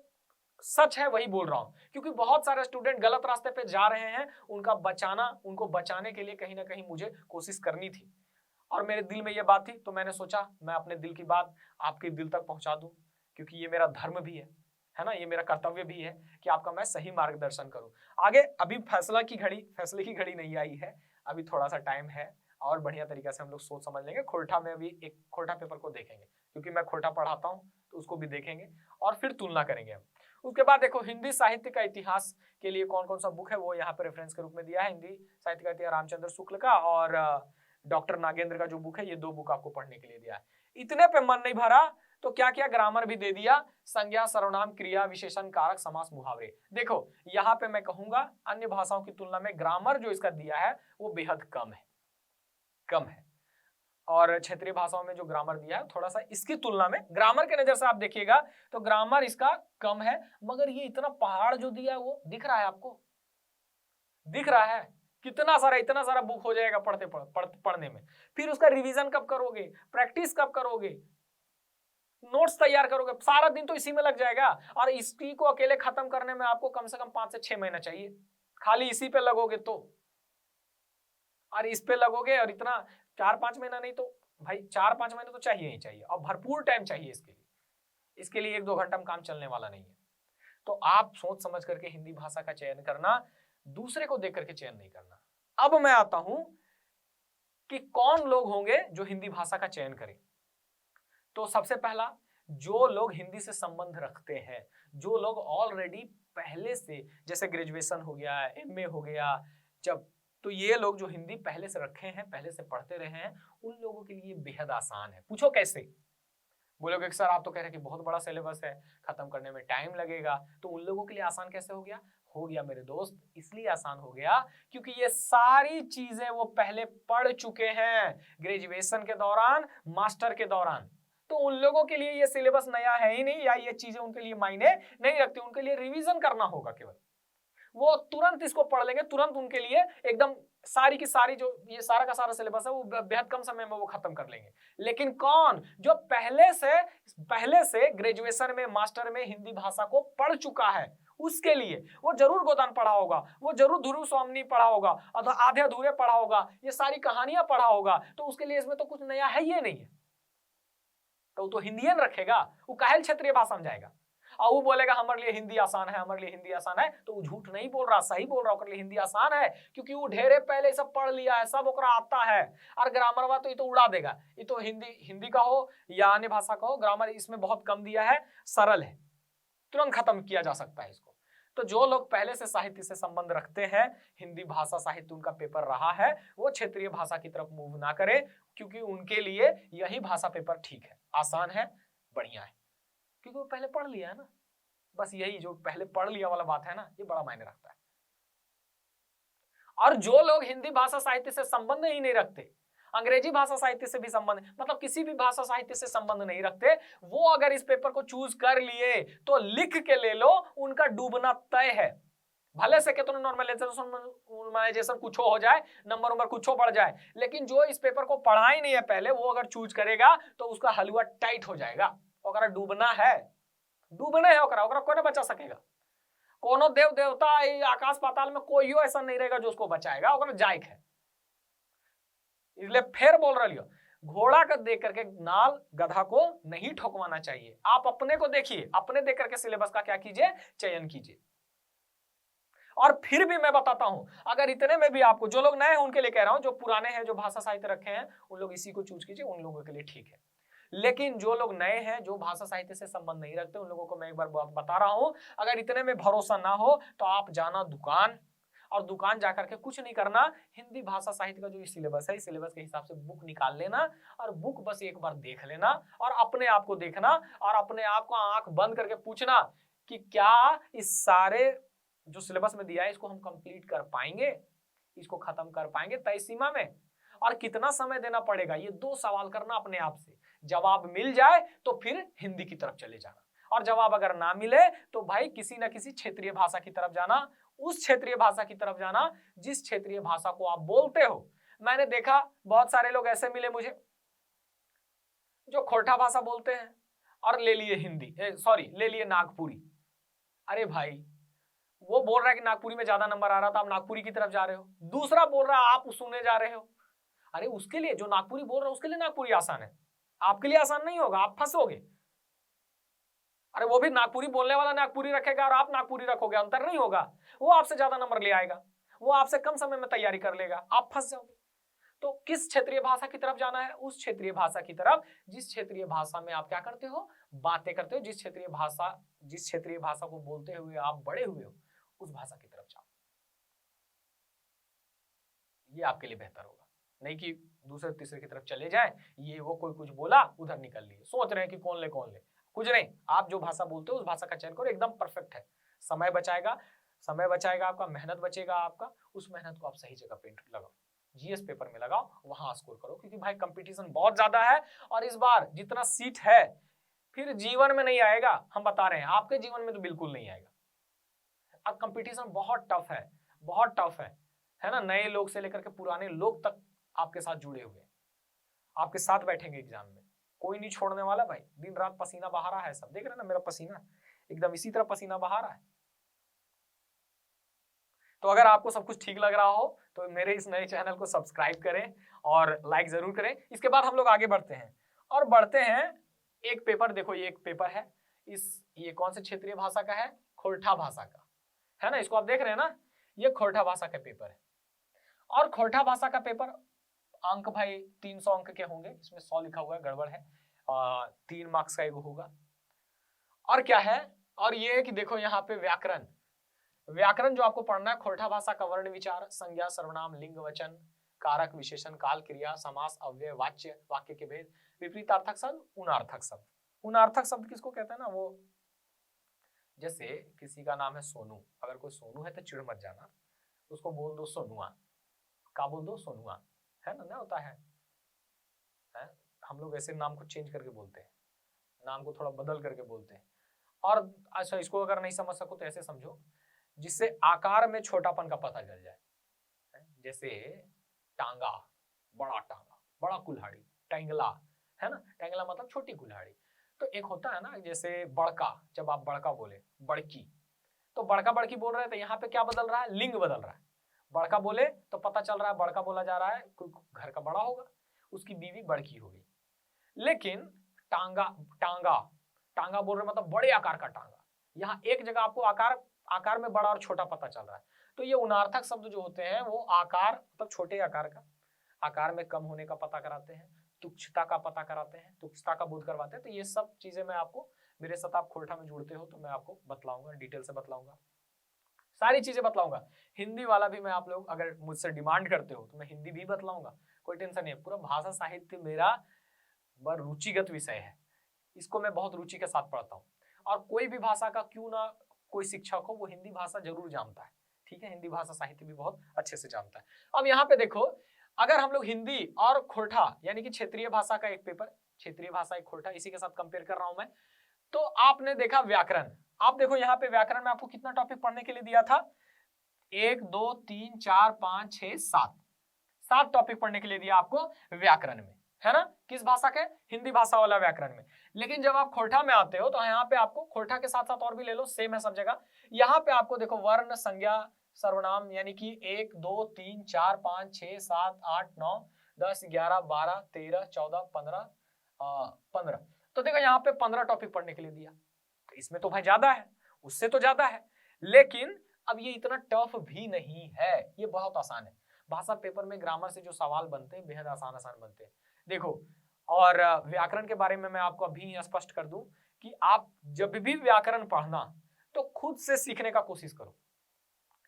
सच है वही बोल रहा हूं, क्योंकि बहुत सारे स्टूडेंट गलत रास्ते पे जा रहे हैं, उनको बचाने के लिए कहीं ना कहीं मुझे कोशिश करनी थी, और मेरे दिल में यह बात थी, तो मैंने सोचा मैं अपने दिल की बात आपके दिल तक पहुंचा दूं, क्योंकि ये मेरा धर्म भी है ना, ये मेरा कर्तव्य भी है कि आपका मैं सही मार्गदर्शन करूं। आगे अभी फैसले की घड़ी नहीं आई है, अभी थोड़ा सा टाइम है, और बढ़िया तरीके से हम लोग सोच समझ लेंगे। खोरठा में भी एक खोरठा पेपर को देखेंगे, क्योंकि मैं खोरठा पढ़ाता हूं, तो उसको भी देखेंगे और फिर तुलना करेंगे हम। उसके बाद देखो हिंदी साहित्य का इतिहास के लिए कौन कौन सा बुक है, वो यहाँ पे रेफरेंस के रूप में दिया है। हिंदी साहित्य का इतिहास रामचंद्र शुक्ल का और डॉक्टर नागेंद्र का जो बुक है, ये 2 बुक आपको पढ़ने के लिए दिया है। इतने पे मन नहीं भरा तो क्या किया, ग्रामर भी दे दिया, संज्ञा, सर्वनाम, क्रिया, विशेषण, कारक, समास, मुहावरे। देखो यहाँ पे मैं कहूंगा अन्य भाषाओं की तुलना में ग्रामर जो इसका दिया है वो बेहद कम है, और क्षेत्रीय भाषाओं में जो ग्रामर दिया है थोड़ा सा इसकी तुलना में, ग्रामर के नजर से आप देखिएगा तो ग्रामर इसका कम है, मगर ये इतना पहाड़ जो दिया है वो दिख रहा है आपको, दिख रहा है इतना सारा बुक हो जाएगा पढ़ने में। फिर उसका रिवीजन कब करोगे, प्रैक्टिस कब करोगे, नोट्स तैयार करोगे, सारा दिन तो इसी में लग जाएगा, और इसी को अकेले खत्म करने में आपको कम से कम 5 से 6 महीना चाहिए, खाली इसी पे लगोगे तो। और इस पे लगोगे और इतना 4-5 महीना नहीं तो भाई 4-5 महीने तो चाहिए ही चाहिए, और भरपूर टाइम चाहिए इसके लिए 1-2 घंटा में काम चलने वाला नहीं है। तो आप सोच समझ करके हिंदी भाषा का चयन करना, दूसरे को देख करके चयन नहीं करना। अब मैं आता हूं कि कौन लोग होंगे जो हिंदी भाषा का चयन करें। तो सबसे पहला, जो लोग हिंदी से संबंध रखते हैं, जो लोग ऑलरेडी पहले से, जैसे ग्रेजुएशन हो गया, एमए हो गया, जब, तो ये लोग जो हिंदी पहले से रखे हैं, पहले से पढ़ते रहे हैं, उन लोगों के लिए बेहद आसान है। पूछो कैसे? बोलोगे कि सर आप तो कह रहे हैं कि बहुत बड़ा सिलेबस है, खत्म करने में टाइम लगेगा, तो उन लोगों के लिए आसान कैसे हो गया? हो गया मेरे दोस्त, इसलिए आसान हो गया क्योंकि ये सारी चीजें वो पहले पढ़ चुके हैं ग्रेजुएशन के दौरान, मास्टर के दौरान। तो उन लोगों के लिए ये सिलेबस नया है ही नहीं, या ये चीजें उनके लिए मायने नहीं रखती, उनके लिए रिवीजन करना होगा केवल। वो तुरंत इसको पढ़ लेंगे, तुरंत उनके लिए एकदम सारी की सारी जो ये सारा का सारा सिलेबस है वो बेहद कम समय में वो खत्म कर लेंगे। लेकिन कौन जो पहले से ग्रेजुएशन में, मास्टर में हिंदी भाषा को पढ़ चुका है, उसके लिए वो जरूर गोदान पढ़ा होगा, वो जरूर ध्रुव स्वामी पढ़ा होगा, आधे अधूरे पढ़ा होगा, ये सारी कहानियां पढ़ा होगा, तो उसके लिए इसमें तो कुछ नया है ही नहीं है। तो हिंदियन रखेगा, वो काहे क्षेत्रीय भाषा समझाएगा? और वो बोलेगा हमारे लिए हिंदी आसान है, हमारे लिए हिंदी आसान है, तो वो झूठ नहीं बोल रहा, सही बोल रहा। उसके लिए हिंदी आसान है क्योंकि वो ढेरे पहले सब पढ़ लिया है, सब ओकरा आता है। और ग्रामर तो ये तो उड़ा देगा, ये तो हिंदी का हो या अन्य भाषा का हो, ग्रामर इसमें बहुत कम दिया है, सरल है, तुरंत खत्म किया जा सकता है इसको। तो जो लोग पहले से साहित्य से संबंध रखते हैं, हिंदी भाषा साहित्य उनका पेपर रहा है, वो क्षेत्रीय भाषा की तरफ मूव ना करें, क्योंकि उनके लिए यही भाषा पेपर ठीक है, आसान है, बढ़िया है, क्योंकि वो पहले पढ़ लिया है ना। बस यही जो पहले पढ़ लिया वाला बात है ना, ये बड़ा मायने रखता है। और जो लोग हिंदी भाषा साहित्य से संबंध ही नहीं रखते, अंग्रेजी भाषा साहित्य से भी संबंध, मतलब किसी भी भाषा साहित्य से संबंध नहीं रखते, वो अगर इस पेपर को चूज कर लिए तो लिख के ले लो, उनका डूबना तय है। भले से कहते नॉर्मलाइजेशन कुछ हो जाए, नंबर कुछ बढ़ जाए, लेकिन जो इस पेपर को पढ़ा ही नहीं है पहले, वो अगर चूज करेगा तो उसका हलवा टाइट हो जाएगा। अगर डूबना है, डूबना है, ओकरा कोई ना बचा सकेगा। कोनो देव देवता आकाश पाताल में कोई ऐसा नहीं रहेगा जो उसको बचाएगा, ओकरा जायक है। इसलिए फिर बोल रही हो, घोड़ा का देख करके नाल गधा को नहीं ठोकवाना चाहिए। आप अपने को देखिए, अपने देख करके सिलेबस का क्या कीजिए, चयन कीजिए। और फिर भी मैं बताता हूं, अगर इतने में भी आपको, जो लोग नए हैं उनके लिए कह रहा हूं, जो पुराने हैं, जो भाषा साहित्य रखे हैं, उन लोग इसी को चूज कीजिए, उन लोगों के लिए ठीक है। लेकिन जो लोग नए हैं, जो भाषा साहित्य से संबंध नहीं रखते, उन लोगों को मैं एक बार बता रहा हूं, अगर इतने में भरोसा ना हो तो आप जाना दुकान, और दुकान जाकर के कुछ नहीं करना, हिंदी भाषा साहित्य का जो सिलेबस है, इस सिलेबस के हिसाब से बुक निकाल लेना, और बुक बस एक बार देख लेना, और अपने आप को देखना, और अपने आप को आंख बंद करके पूछना कि क्या इस सारे जो सिलेबस में दिया है इसको हम कंप्लीट कर पाएंगे, इसको खत्म कर पाएंगे तय सीमा में, और कितना समय देना पड़ेगा। ये 2 सवाल करना अपने आप से। जवाब मिल जाए तो फिर हिंदी की तरफ चले जाना, और जवाब अगर ना मिले तो भाई किसी ना किसी क्षेत्रीय भाषा की तरफ जाना, उस क्षेत्रीय भाषा की तरफ जाना जिस क्षेत्रीय भाषा को आप बोलते हो। मैंने देखा बहुत सारे लोग ऐसे मिले मुझे जो खोरठा भाषा बोलते हैं और ले लिए हिंदी, ले लिए नागपुरी। अरे भाई, वो बोल रहा है कि नागपुरी में ज्यादा नंबर आ रहा था, आप नागपुरी की तरफ जा रहे हो। दूसरा बोल रहा है आप सुनने जा रहे हो। अरे उसके लिए, जो नागपुरी बोल रहा है उसके लिए नागपुरी आसान है, आपके लिए आसान नहीं होगा, आप फंसोगे। अरे वो भी नागपुरी बोलने वाला नागपुरी रखेगा और आप नागपुरी रखोगे, अंतर नहीं होगा। वो आपसे ज्यादा नंबर ले आएगा, वो आपसे कम समय में तैयारी कर लेगा, आप फंस जाओगे। तो किस क्षेत्रीय भाषा की तरफ जाना है? उस क्षेत्रीय भाषा की तरफ जिस क्षेत्रीय भाषा में आप क्या करते हो, बातें करते हो, जिस क्षेत्रीय भाषा को बोलते हुए आप बड़े हुए हो, उस भाषा की तरफ जाओ। ये आपके लिए बेहतर होगा, नहीं कि दूसरे तीसरे की तरफ चले जाए, ये वो कोई कुछ बोला उधर निकल लिए, सोच रहे हैं कि कौन ले कुछ नहीं। आप जो भाषा बोलते हो उस भाषा का चयन करो, एकदम परफेक्ट है। समय बचाएगा आपका, मेहनत बचेगा आपका, उस मेहनत को आप सही जगह पे लगाओ, जीएस पेपर में लगाओ, वहां स्कोर करो, क्योंकि भाई कंपटीशन बहुत ज्यादा है, और इस बार जितना सीट है फिर जीवन में नहीं आएगा, हम बता रहे हैं, आपके जीवन में तो बिल्कुल नहीं आएगा। अब कंपटीशन बहुत टफ है, बहुत टफ है ना। नए लोग से लेकर के पुराने लोग तक आपके साथ जुड़े हुए, आपके साथ बैठेंगे एग्जाम में, कोई नहीं छोड़ने वाला भाई। दिन रात पसीना बहा रहा है, सब देख रहे हैं ना, मेरा पसीना एकदम इसी तरह पसीना बहा रहा है। तो अगर आपको सब कुछ ठीक लग रहा हो तो मेरे इस नए चैनल को सब्सक्राइब करें और लाइक जरूर करें। इसके बाद हम लोग आगे बढ़ते हैं, और बढ़ते हैं एक पेपर, देखो ये एक पेपर है, ये कौन से क्षेत्रीय भाषा का है, खोरठा भाषा का है ना। इसको आप देख रहे हैं ना, ये खोरठा भाषा का पेपर है। और खोरठा भाषा का पेपर अंक भाई 300 अंक के होंगे, इसमें 100 लिखा हुआ है, गड़बड़ है। 3 मार्क्स का एगो होगा। और क्या है, और ये है कि देखो यहाँ पे व्याकरण, व्याकरण जो आपको पढ़ना है, खोरठा भाषा का वर्ण विचार, संज्ञा, सर्वनाम, लिंग, वचन, कारक, विशेषण, काल, क्रिया, समास, अव्यय, वाच्य, वाक्य के भेद, विपरीतार्थक शब्द, उनार्थक शब्द। उनार्थक शब्द किसको कहते हैं ना, वो जैसे किसी का नाम है सोनू, अगर कोई सोनू है तो चिढ़ मत जाना, उसको बोल दो सोनुआ, का बोल दो सोनुआ, है ना होता है? हम लोग ऐसे नाम को चेंज करके बोलते हैं, नाम को थोड़ा बदल करके बोलते हैं। और अच्छा, इसको अगर नहीं समझ सको तो ऐसे समझो, जिससे आकार में छोटापन का पता चल जाए। जैसे टांगा, बड़ा टांगा, बड़ा कुल्हाड़ी, टेंगला, है ना, टेंगला मतलब छोटी कुल्हाड़ी। तो एक होता है ना जैसे बड़का, जब आप बड़का बोले, बड़की, तो बड़का बड़की बोल रहे हैं तो यहाँ पे क्या बदल रहा है, लिंग बदल रहा है। बड़का बोले तो पता चल रहा है बड़का बोला जा रहा है, कोई घर का बड़ा होगा, उसकी बीवी बड़की होगी। लेकिन टांगा, टांगा, टांगा बोल रहे मतलब बड़े आकार का टांगा, यहाँ एक जगह आपको आकार में बड़ा और छोटा पता चल रहा है। तो ये उनार्थक शब्द जो होते हैं वो आकार मतलब छोटे आकार का, आकार में कम होने का पता कराते हैं, तुच्छता का पता कराते हैं, तुच्छता का बोध करवाते हैं। तो ये सब चीजें मैं आपको, मेरे साथ आप खोरठा में जुड़ते हो तो मैं आपको बतलाऊंगा, डिटेल से बतलाऊंगा, सारी चीजें बतलाऊंगा। हिंदी वाला भी मैं, आप लोग अगर मुझसे डिमांड करते हो तो मैं हिंदी भी बतलाऊंगा, कोई टेंशन नहीं है। पूरा भाषा साहित्य मेरा बड़ा रुचिगत विषय है, इसको मैं बहुत रुचि के साथ पढ़ता हूँ। और कोई भी भाषा का क्यों ना कोई शिक्षक हो, वो हिंदी भाषा जरूर जानता है, ठीक है, हिंदी भाषा साहित्य भी बहुत अच्छे से जानता है। अब यहाँ पे देखो, अगर हम लोग हिंदी और खोरठा यानी कि क्षेत्रीय भाषा का एक पेपर, क्षेत्रीय भाषा एक खोरठा, इसी के साथ कंपेयर कर रहा हूं मैं। तो आपने देखा व्याकरण, आप देखो यहाँ पे व्याकरण में आपको कितना टॉपिक पढ़ने के लिए दिया था, 1 2 3 4 5 6 7, 7 टॉपिक पढ़ने के लिए दिया आपको व्याकरण में, है ना, किस भाषा के, हिंदी भाषा वाला व्याकरण में। लेकिन जब आप खोरठा में आते हो तो यहाँ पे आपको खोरठा के साथ साथ और भी ले लो, सेम है सब जगह। यहाँ पे आपको देखो वर्ण, संज्ञा, सर्वनाम, यानी कि 1 2 3 4 5 6 7 8 9 10 11 12 13 14 15 15, तो देखो यहाँ पे 15 टॉपिक पढ़ने के लिए दिया। तो इसमें तो भाई ज्यादा है, उससे तो ज्यादा है, लेकिन अब ये इतना टफ भी नहीं है, ये बहुत आसान है। भाषा पेपर में ग्रामर से जो सवाल बनते हैं बेहद आसान आसान बनते हैं। देखो, और व्याकरण के बारे में मैं आपको अभी स्पष्ट कर दूं कि आप जब भी व्याकरण पढ़ना तो खुद से सीखने का कोशिश करो।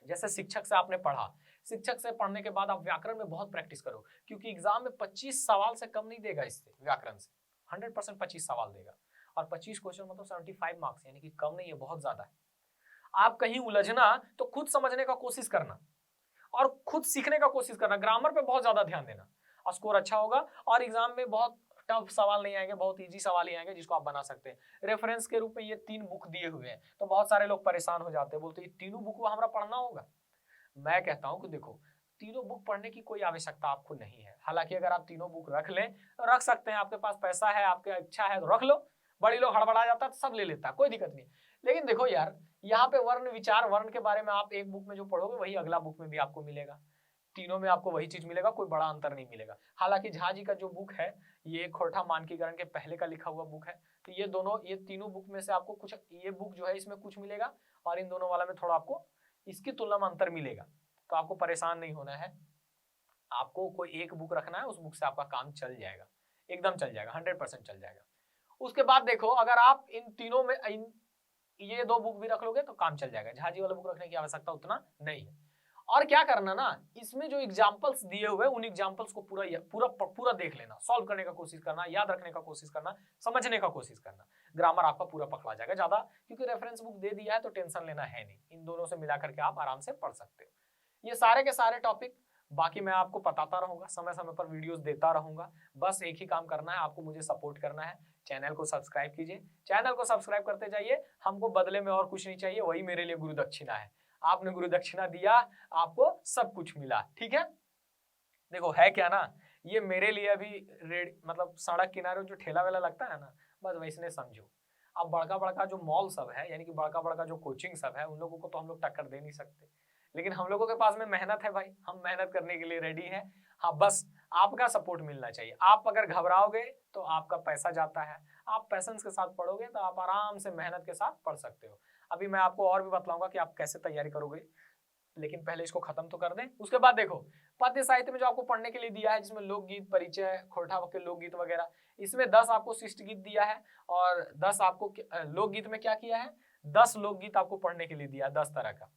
जैसे शिक्षक से आपने पढ़ा, शिक्षक से पढ़ने के बाद आप व्याकरण में बहुत प्रैक्टिस करो, क्योंकि एग्जाम में 25 सवाल से कम नहीं देगा, इससे व्याकरण से 100% 25 सवाल देगा। और 25 क्वेश्चन मतलब 75 मार्क्स, यानी कि कम नहीं है, बहुत ज्यादा है। आप कहीं उलझना तो खुद समझने का कोशिश करना और खुद सीखने का कोशिश करना, ग्रामर पे बहुत ज्यादा ध्यान देना, और स्कोर अच्छा होगा। और एग्जाम में बहुत टफ सवाल नहीं आएंगे, बहुत इजी सवाल ही आएंगे जिसको आप बना सकते हैं। रेफरेंस के रूप में ये 3 बुक दिए हुए हैं, तो बहुत सारे लोग परेशान हो जाते हैं, बोलते हैं तीनों बुक हमारा पढ़ना होगा। मैं कहता हूं कि देखो, तीनों बुक पढ़ने की कोई आवश्यकता आपको नहीं है। हालांकि अगर आप तीनों बुक रख लें तो रख सकते हैं, आपके पास पैसा है, आपकी इच्छा है तो रख लो। बड़ी लोग हड़बड़ा जाता है तो सब ले लेता है, कोई दिक्कत नहीं। लेकिन देखो यार, यहाँ पे वर्ण विचार, वर्ण के बारे में आप एक बुक में जो पढ़ोगे वही अगला बुक में भी आपको मिलेगा, तीनों में आपको वही चीज मिलेगा, कोई बड़ा अंतर नहीं मिलेगा। हालांकि झा जी का जो बुक है ये खोरठा मानकीकरण के पहले का लिखा हुआ बुक है, तो ये दोनों, ये तीनों बुक में से आपको कुछ, ये बुक जो है इसमें कुछ मिलेगा और इन दोनों वाला में थोड़ा आपको इसकी तुलना में अंतर मिलेगा। तो आपको परेशान नहीं होना है, आपको कोई एक बुक रखना है, उस बुक से आपका काम चल जाएगा, एकदम चल जाएगा, 100% चल जाएगा। उसके बाद देखो, अगर आप इन तीनों में ये 2 बुक भी रख लोगे तो काम चल जाएगा, झाजी वाला बुक रखने की आवश्यकता उतना नहीं है। और क्या करना ना, इसमें जो एग्जाम्पल्स दिए हुए उन एग्जाम्पल्स को पूरा पूरा पूरा देख लेना, सॉल्व करने का कोशिश करना, याद रखने का कोशिश करना, समझने का कोशिश करना। ग्रामर आपका पूरा पकड़ा जाएगा ज्यादा, क्योंकि रेफरेंस बुक दे दिया है तो टेंशन लेना है नहीं, इन दोनों से मिला करके आप आराम से पढ़ सकते हो ये सारे के सारे टॉपिक। बाकी मैं आपको बताता रहूंगा, समय समय पर वीडियोस देता रहूंगा। बस एक ही काम करना है, आपको मुझे सपोर्ट करना है, चैनल को सब्सक्राइब कीजिए, चैनल को सब्सक्राइब करते जाइए। हमको बदले में और कुछ नहीं चाहिए, वही मेरे लिए गुरु दक्षिणा है। आपने गुरु दक्षिणा दिया, आपको सब कुछ मिला, ठीक है। देखो है क्या ना, ये मेरे लिए अभी मतलब सड़क किनारे जो ठेला वेला लगता है ना, बस वैसने समझो। अब बड़का बड़का जो मॉल सब है, यानी कि बड़का बड़का जो कोचिंग सब है, उन लोगों को तो हम लोग टक्कर दे नहीं सकते, लेकिन हम लोगों के पास में मेहनत है भाई, हम मेहनत करने के लिए रेडी हैं। हाँ, बस आपका सपोर्ट मिलना चाहिए। आप अगर घबराओगे तो आपका पैसा जाता है, आप पैशंस के साथ पढ़ोगे तो आप आराम से मेहनत के साथ पढ़ सकते हो। अभी मैं आपको और भी बतलाऊंगा कि आप कैसे तैयारी करोगे। लेकिन पहले इसको खत्म तो कर दें। उसके बाद देखो पद्य साहित्य में जो आपको पढ़ने के लिए दिया है, जिसमें लोकगीत, परिचय, खोरठा के लोकगीत वगैरह, इसमें 10 आपको शिष्ट गीत दिया है और 10 आपको लोकगीत में क्या किया है, 10 लोकगीत आपको पढ़ने के लिए दिया है, 10 तरह का।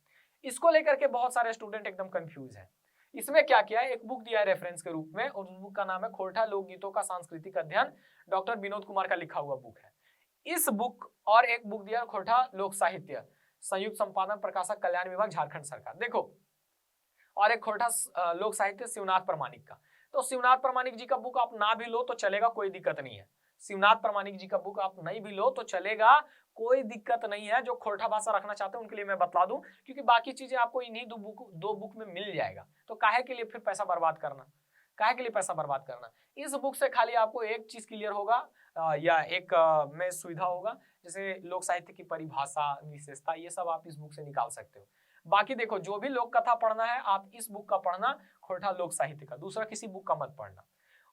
इसको लेकर के बहुत सारे स्टूडेंट एकदम कंफ्यूज है। इसमें क्या किया है, एक बुक दिया है रेफरेंस के रूप में और उस बुक का नाम है खोरठा लोकगीतों का सांस्कृतिक अध्ययन, डॉक्टर विनोद कुमार का लिखा हुआ बुक है। इस बुक और एक बुक दिया खोरठा लोक साहित्य, संयुक्त संपादन प्रकाशक कल्याण विभाग झारखंड सरकार। देखो और एक खोरठा लोक साहित्य शिवनाथ प्रमाणिक का। तो शिवनाथ प्रमाणिक जी का बुक आप ना भी लो तो चलेगा, कोई दिक्कत नहीं है। शिवनाथ प्रमाणिक जी का बुक आप नहीं भी लो तो चलेगा, कोई दिक्कत नहीं है। जो खोरठा भाषा रखना चाहते हैं उनके लिए मैं बता दूं, क्योंकि बाकी चीजें आपको इन्हीं दो बुक में मिल जाएगा। तो काहे के लिए फिर पैसा बर्बाद करना, काहे के लिए पैसा बर्बाद करना। इस बुक से खाली आपको एक चीज क्लियर होगा या एक में सुविधा होगा, जैसे लोक साहित्य की परिभाषा, विशेषता, ये सब आप इस बुक से निकाल सकते हो। बाकी देखो जो भी लोक कथा पढ़ना है आप इस बुक का पढ़ना, खोरठा लोक साहित्य का, दूसरा किसी बुक का मत पढ़ना।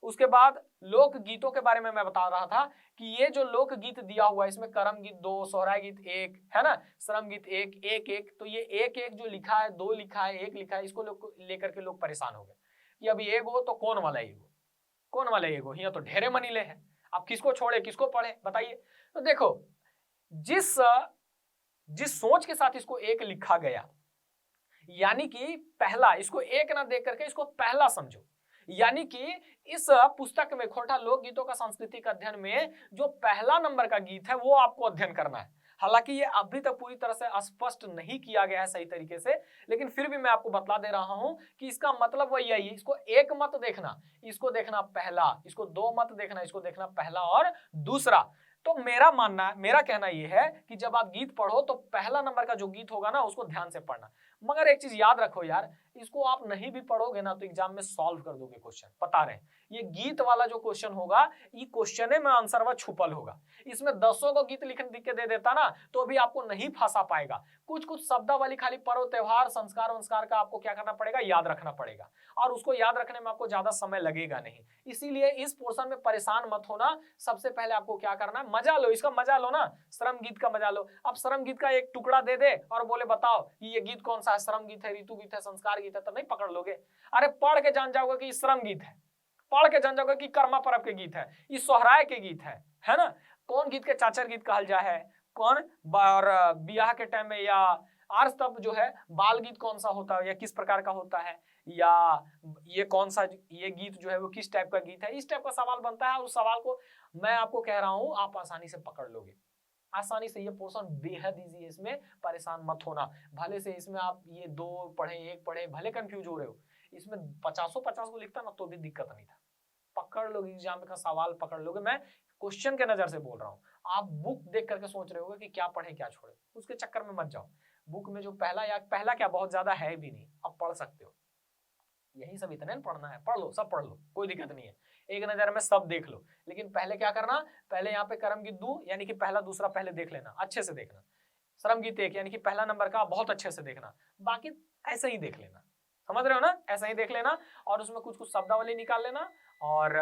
उसके बाद लोक गीतों के बारे में मैं बता रहा था कि ये जो लोक गीत दिया हुआ है इसमें करम गीत 2, सोहराय गीत 1 है ना, श्रम गीत 1, तो ये 1 जो लिखा है, 2 लिखा है, 1 लिखा है, इसको लेकर के लोग परेशान हो गए कि अभी एगो तो कौन वाला एगो, कौन वाला एगो, यहाँ तो ढेरे मनीले हैं, आप किसको छोड़े किसको पढ़े बताइए। तो देखो जिस सोच के साथ इसको 1 लिखा गया, यानी कि पहला, इसको 1 ना देख करके इसको पहला समझो, यानी कि इस पुस्तक में खोरठा लोक गीतों का सांस्कृतिक अध्ययन में जो पहला नंबर का गीत है वो आपको अध्ययन करना है। हालांकि ये अभी तक पूरी तरह से स्पष्ट नहीं किया गया है सही तरीके से, लेकिन फिर भी मैं आपको बतला दे रहा हूं कि इसका मतलब वही है। इसको 1 मत देखना, इसको देखना पहला, इसको 2 मत देखना, इसको देखना पहला और दूसरा। तो मेरा मानना, मेरा कहना यह है कि जब आप गीत पढ़ो तो पहला नंबर का जो गीत होगा ना उसको ध्यान से पढ़ना। मगर एक चीज याद रखो यार, इसको आप नहीं भी पढ़ोगे ना तो एग्जाम में सॉल्व कर दोगे क्वेश्चन, बता रहे हैं। ये गीत वाला जो क्वेश्चन होगा ये क्वेश्चन में आंसर व छुपल होगा। इसमें 10 को गीत लिख के दे देता ना तो भी आपको नहीं फंसा पाएगा। कुछ कुछ शब्दावली खाली पर्व त्योहार संस्कार वंस्कार का आपको क्या करना पड़ेगा, याद रखना पड़ेगा, और उसको याद रखने में आपको ज्यादा समय लगेगा नहीं। इसीलिए इस पोर्शन में परेशान मत होना। सबसे पहले आपको क्या करना है, मजा लो, इसका मजा लो ना, श्रम गीत का मजा लो। अब श्रम गीत का एक टुकड़ा दे दे और बोले बताओ ये गीत कौन सा है, श्रम गीत है, ऋतु गीत है, संस्कार गीत है, तो नहीं पकड़ लोगे। अरे पढ़ के जान जाओगे कि श्रम गीत है, पढ़ के जान जाओगे कि कर्मा पर्व के गीत है, ये सोहराय के गीत है ना। कौन गीत के चाचर गीत कहल जा है, कौन ब्याह के टाइम में, या आर्स तब जो है बाल गीत कौन सा होता है या किस प्रकार का होता है, या ये कौन सा ये गीत जो है वो किस टाइप का गीत है, इस टाइप का सवाल बनता है। और उस सवाल को मैं आपको कह रहा हूं आप आसानी से पकड़ लोगे, आसानी से। ये पोर्शन बेहद इजी है, इसमें परेशान मत होना। भले से इसमें आप ये 2 पढ़े 1 पढ़े, भले कंफ्यूज हो रहे हो, इसमें 50 को लिखता ना तो भी दिक्कत नहीं था। पकड़ लोगे, एग्जाम का सवाल पकड़ लोगे। मैं क्वेश्चन के नजर से बोल रहा हूँ, आप बुक देख करके सोच रहे होगे कि क्या पढ़े क्या छोड़े, उसके चक्कर में मत जाओ। बुक में जो पहला क्या बहुत ज्यादा है भी नहीं, आप पढ़ सकते हो, यही सब इतने पढ़ना है, पढ़ लो, सब पढ़ लो, कोई दिक्कत नहीं है, एक नजर में सब देख लो। लेकिन पहले क्या करना, पहले यहाँ पे कर्म गीत 2 यानी कि पहला दूसरा पहले देख लेना, अच्छे से देखना। श्रम गीत 1 यानी कि पहला नंबर का बहुत अच्छे से देखना, बाकी ऐसे ही देख लेना, समझ रहे हो ना, ऐसा ही देख लेना। और उसमें कुछ कुछ शब्दावली निकाल लेना और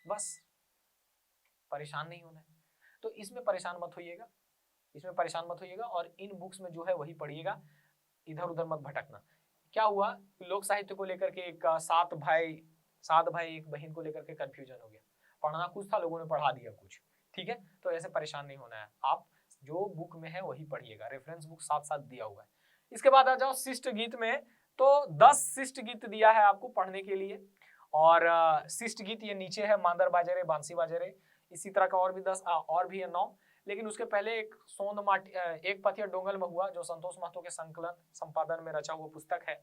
बस, परेशान नहीं होना है। तो इसमें परेशान मत होइएगा, इसमें परेशान मत होइएगा, और इन बुक्स में जो है वही पढ़िएगा, इधर उधर मत भटकना। क्या हुआ, लोक साहित्य को लेकर के एक 7 भाई 1 बहन को लेकर के कंफ्यूजन हो गया, पढ़ना कुछ था, लोगों ने पढ़ा दिया कुछ, ठीक है। तो ऐसे परेशान नहीं होना है, आप जो बुक में है वही पढ़िएगा, रेफरेंस बुक साथ साथ दिया हुआ है। इसके बाद आ जाओ शिष्ट गीत में, तो 10 शिष्ट गीत दिया है आपको पढ़ने के लिए, और शिष्ट गीत ये नीचे है, मांदर बाजरे, बांसी बाजरे, इसी तरह का और भी 10 और भी है 9। लेकिन उसके पहले एक सोंद माटी, एक पथिया डोंगल महुआ, जो संतोष महतो के संकलन संपादन में रचा हुआ पुस्तक है।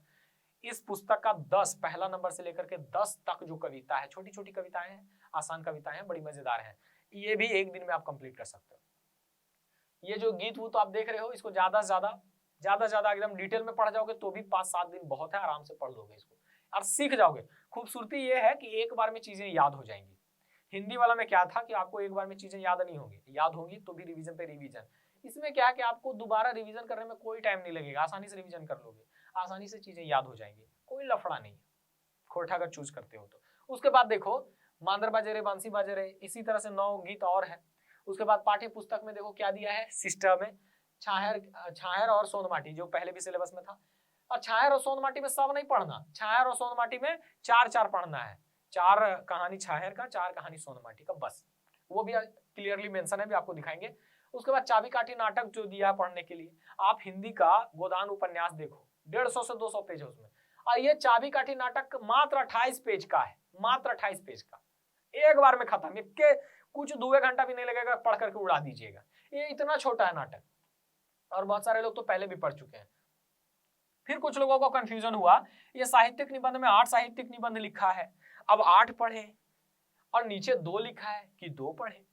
इस पुस्तक का 10 पहला नंबर से लेकर के 10 तक जो कविता है, छोटी छोटी कविताएं हैं, आसान कविताएं हैं, बड़ी मजेदार हैं, ये भी एक दिन में आप कंप्लीट कर सकते हो। ये जो गीत वो तो आप देख रहे हो, इसको ज्यादा से ज्यादा एकदम डिटेल में पढ़ जाओगे तो भी 5-7 दिन बहुत है, आराम से पढ़ लोगे इसको और सीख जाओगे। खूबसूरती ये है कि एक बार में चीजें याद हो जाएंगी। हिंदी वाला में क्या था कि आपको एक बार में चीजें याद नहीं होंगी, याद होंगी तो भी रिवीजन पे रिवीजन। इसमें क्या है कि आपको दोबारा रिवीजन करने में कोई टाइम नहीं लगेगा, आसानी से रिवीजन कर लोगे, आसानी से चीजें याद हो जाएंगी, कोई लफड़ा नहीं है, खोरठा अगर चूज करते हो तो। उसके बाद देखो मांदर बाजे रे, बांसी बाजे रे, इसी तरह से 9 गीत और है। उसके बाद पाठ्य पुस्तक में देखो क्या दिया है, सिस्टम में छाहर और सोनमाटी, जो पहले भी सिलेबस में था। और छाया और सोन माटी में सब नहीं पढ़ना, छाया और सोन माटी में 4-4 पढ़ना है, 4 कहानी छायर का, 4 कहानी सोन माटी का, बस। वो भी क्लियरली मेंशन है, भी आपको दिखाएंगे। उसके बाद चाबी काठी नाटक जो दिया है पढ़ने के लिए, आप हिंदी का गोदान उपन्यास देखो, 150 से 200 पेज है उसमें, और ये चाबी काठी नाटक मात्र 28 पेज का है, मात्र 28 पेज का, एक बार में खत्म, इसके कुछ 2 घंटा भी नहीं लगेगा, पढ़ करके उड़ा दीजिएगा, ये इतना छोटा है नाटक, और बहुत सारे लोग तो पहले भी पढ़ चुके हैं। फिर कुछ लोगों को कंफ्यूजन हुआ, ये साहित्यिक निबंध में 8 साहित्यिक निबंध लिखा है, अब 8 पढ़े, और नीचे 2 लिखा है कि 2 पढ़े।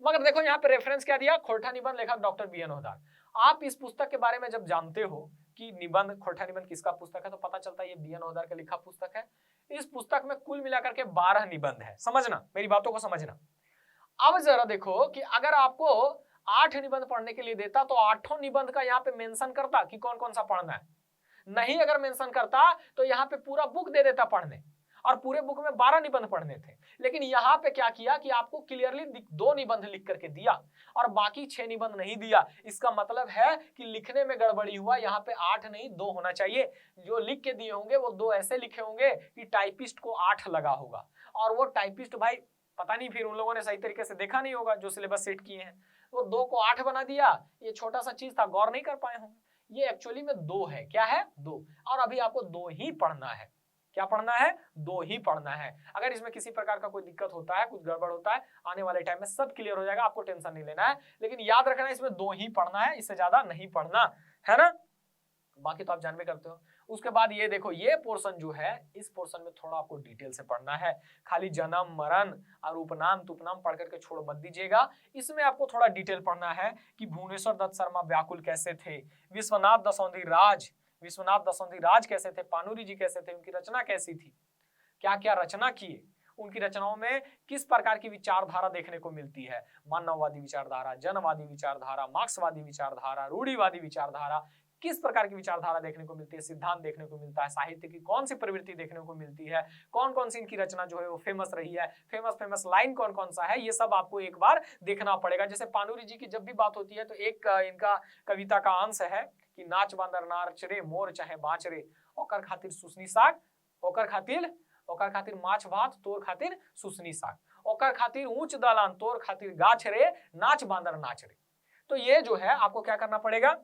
मगर देखो यहाँ पे रेफरेंस क्या दिया, खोरठा निबंध, लेखक डॉक्टर बी.एन. होदार। आप इस पुस्तक के बारे में जब जानते हो कि निबंध, खोरठा निबंध किसका पुस्तक है, तो पता चलता है ये बी.एन. होदार का लिखा पुस्तक है। इस पुस्तक में कुल मिलाकर के 12 निबंध है, समझना, मेरी बातों को समझना। अब जरा देखो कि अगर आपको 8 निबंध पढ़ने के लिए देता तो 8 निबंध का यहाँ पे मेंशन करता कि कौन कौन सा पढ़ना है, नहीं अगर मेंशन करता तो यहाँ पे पूरा बुक दे देता पढ़ने, और पूरे बुक में 12 निबंध पढ़ने थे। लेकिन यहाँ पे क्या किया कि आपको क्लियरली 2 निबंध लिख करके दिया और बाकी 6 निबंध नहीं दिया। इसका मतलब है कि लिखने में गड़बड़ी हुआ, यहाँ पे 8 नहीं 2 होना चाहिए। जो लिख के दिए होंगे वो 2 ऐसे लिखे होंगे कि टाइपिस्ट को 8 लगा होगा, और वो टाइपिस्ट भाई पता नहीं फिर उन लोगों ने सही तरीके से देखा नहीं होगा जो सिलेबस सेट किए हैं, वो 2 को 8 बना दिया। ये छोटा सा चीज था, गौर नहीं कर पाए होंगे, ये एक्चुअली में 2 है। क्या है? 2। और अभी आपको 2 ही पढ़ना है। क्या पढ़ना है? 2 ही पढ़ना है। अगर इसमें किसी प्रकार का कोई दिक्कत होता है, कुछ गड़बड़ होता है, आने वाले टाइम में सब क्लियर हो जाएगा, आपको टेंशन नहीं लेना है। लेकिन याद रखना इसमें 2 ही पढ़ना है, इससे ज्यादा नहीं पढ़ना है ना। बाकी तो आप जानवे करते हो। उसके बाद ये देखो, ये पोर्शन जो है, इस पोर्शन में थोड़ा आपको डिटेल से पढ़ना है। खाली जन्म मरण और उपनाम तुपनाम पढ़ करके छोड़ मत दीजिएगा। इसमें आपको थोड़ा डिटेल पढ़ना है कि भुवनेश्वर दत्त शर्मा व्याकुल कैसे थे, विश्वनाथ दसौंधी राज कैसे थे, पानुरी जी कैसे थे, उनकी रचना कैसी थी, क्या क्या रचना किए, उनकी रचनाओं में किस प्रकार की विचारधारा देखने को मिलती है, मानववादी विचारधारा, जनवादी विचारधारा, मार्क्सवादी विचारधारा, रूढ़िवादी विचारधारा, किस प्रकार की विचारधारा देखने को मिलती है, सिद्धांत देखने को मिलता है, साहित्य की कौन सी प्रवृत्ति देखने को मिलती है, कौन कौन सी इनकी रचना जो है वो फेमस रही है, फेमस लाइन कौन कौन सा है, ये सब आपको एक बार देखना पड़ेगा। जैसे पानुरी जी की जब भी बात होती है तो एक इनका कविता का अंश है कि नाच बांदर नाच रे मोर चाहे बाँच रे, ओकर खातिर सुसनी साग, ओकर खातिर माछ भात, तोर खातिर सुसनी साग, ओकर खातिर ऊंच दलान, तोर खातिर गाछ रे, नाच बांदर नाच रे। तो ये जो है आपको क्या करना पड़ेगा,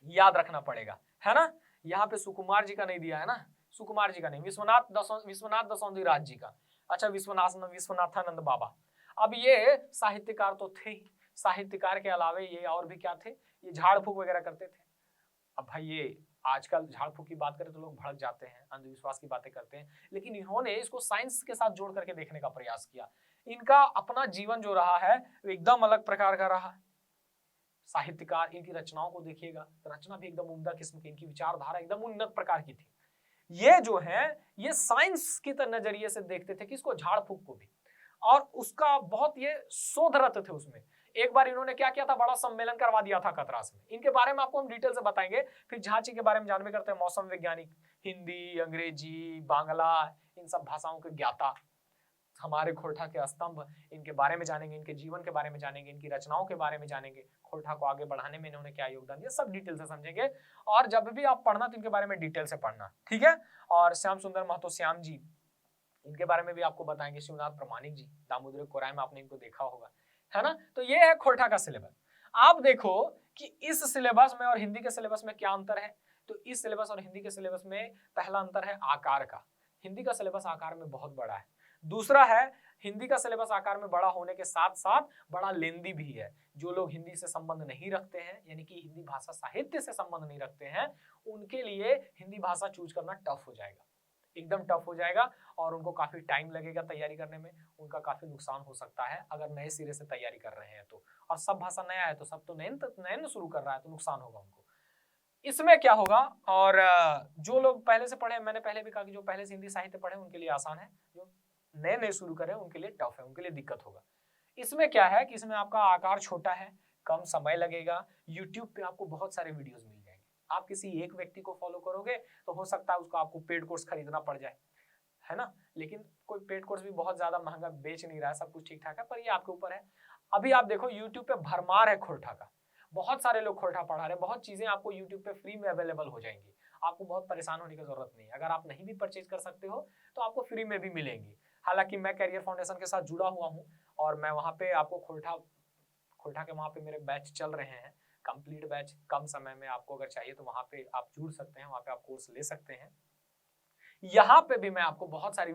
याद रखना पड़ेगा, है ना। यहाँ पे सुकुमार जी का नहीं दिया है ना, सुकुमार जी का नहीं, विश्वनाथ दसौंधी राज जी का। अच्छा, विश्वनाथानंद बाबा। अब ये साहित्यकार तो थे ही, साहित्यकार के अलावे ये और भी क्या थे, ये झाड़ फूक वगैरह करते थे। अब भाई ये आजकल झाड़ फूक की बात करें तो लोग भड़क जाते हैं, अंधविश्वास की बातें करते हैं, लेकिन इन्होंने इसको साइंस के साथ जोड़ करके देखने का प्रयास किया। इनका अपना जीवन जो रहा है वो एकदम अलग प्रकार का रहा है। साहित्यकार, इनकी रचनाओं को देखिएगा, रचना भी एकदम उम्दा किस्म की, इनकी विचारधारा एकदम उन्नत प्रकार की थी। ये जो है ये साइंस के नजरिए से देखते थे किसको, झाड़ फूक को भी, और उसका बहुत ये शोधरत थे उसमें। एक बार इन्होंने क्या किया था, बड़ा सम्मेलन करवा दिया था कतरास में। इनके बारे में आपको हम डिटेल से बताएंगे। फिर झांसी के बारे में जानवे करते हैं, मौसम वैज्ञानिक, हिंदी, अंग्रेजी, बांग्ला, इन सब भाषाओं के ज्ञाता, हमारे खोरठा के स्तंभ, इनके बारे में जानेंगे, इनके जीवन के बारे में जानेंगे, इनकी रचनाओं के बारे में जानेंगे, खोरठा को आगे बढ़ाने में इन्होंने क्या योगदान दिया, सब डिटेल से समझेंगे। और जब भी आप पढ़ना तो इनके बारे में डिटेल से पढ़ना, ठीक है। और श्याम सुंदर महतो श्याम जी, इनके बारे में भी आपको बताएंगे। शिवनाथ प्रामाणिक जी, दामोदर कोराय में आपने इनको देखा होगा, है ना। तो ये है खोरठा का सिलेबस। आप देखो कि इस सिलेबस में और हिंदी के सिलेबस में क्या अंतर है। तो इस सिलेबस और हिंदी के सिलेबस में पहला अंतर है आकार का। हिंदी का सिलेबस आकार में बहुत बड़ा है। दूसरा है, हिंदी का सिलेबस आकार में बड़ा होने के साथ साथ बड़ा लेंदी भी है। जो लोग हिंदी से संबंध नहीं रखते हैं, यानी कि हिंदी भाषा साहित्य से संबंध नहीं रखते हैं, उनके लिए हिंदी भाषा चूज करना टफ हो जाएगा, एकदम टफ हो जाएगा, और उनको काफी टाइम लगेगा तैयारी करने में, उनका काफी नुकसान हो सकता है अगर नए सिरे से तैयारी कर रहे हैं तो। और सब भाषा नया है तो सब तो नए शुरू कर रहा है तो नुकसान होगा उनको। इसमें क्या होगा, और जो लोग पहले से पढ़े, मैंने पहले भी कहा कि जो पहले से हिंदी साहित्य पढ़े उनके लिए आसान है, जो नए शुरू करें उनके लिए टफ है, उनके लिए दिक्कत होगा। इसमें क्या है कि इसमें आपका आकार छोटा है, कम समय लगेगा, यूट्यूब पे आपको बहुत सारे वीडियोस मिल जाएंगे। आप किसी एक व्यक्ति को फॉलो करोगे तो हो सकता है उसको आपको पेड कोर्स खरीदना पड़ जाए, है ना। लेकिन कोई पेड कोर्स भी बहुत ज्यादा महंगा बेच नहीं रहा है, सब कुछ ठीक ठाक है, पर ये आपके ऊपर है। अभी आप देखो यूट्यूब पे भरमार है खोरठा का, बहुत सारे लोग खोरठा पढ़ा रहे हैं, बहुत चीजें आपको यूट्यूब पे फ्री में अवेलेबल हो जाएंगी। आपको बहुत परेशान होने की जरूरत नहीं है। अगर आप नहीं भी परचेज कर सकते हो तो आपको फ्री में भी मिलेंगी। हालांकि मैं कैरियर फाउंडेशन के साथ जुड़ा हुआ हूँ और मैं वहाँ पे आपको खोलठा के वहाँ पे मेरे बैच चल रहे हैं, कंप्लीट बैच। कम समय में आपको अगर चाहिए तो वहाँ पे आप जुड़ सकते हैं, वहाँ पे आप कोर्स ले सकते हैं। यहाँ पे भी मैं आपको बहुत सारी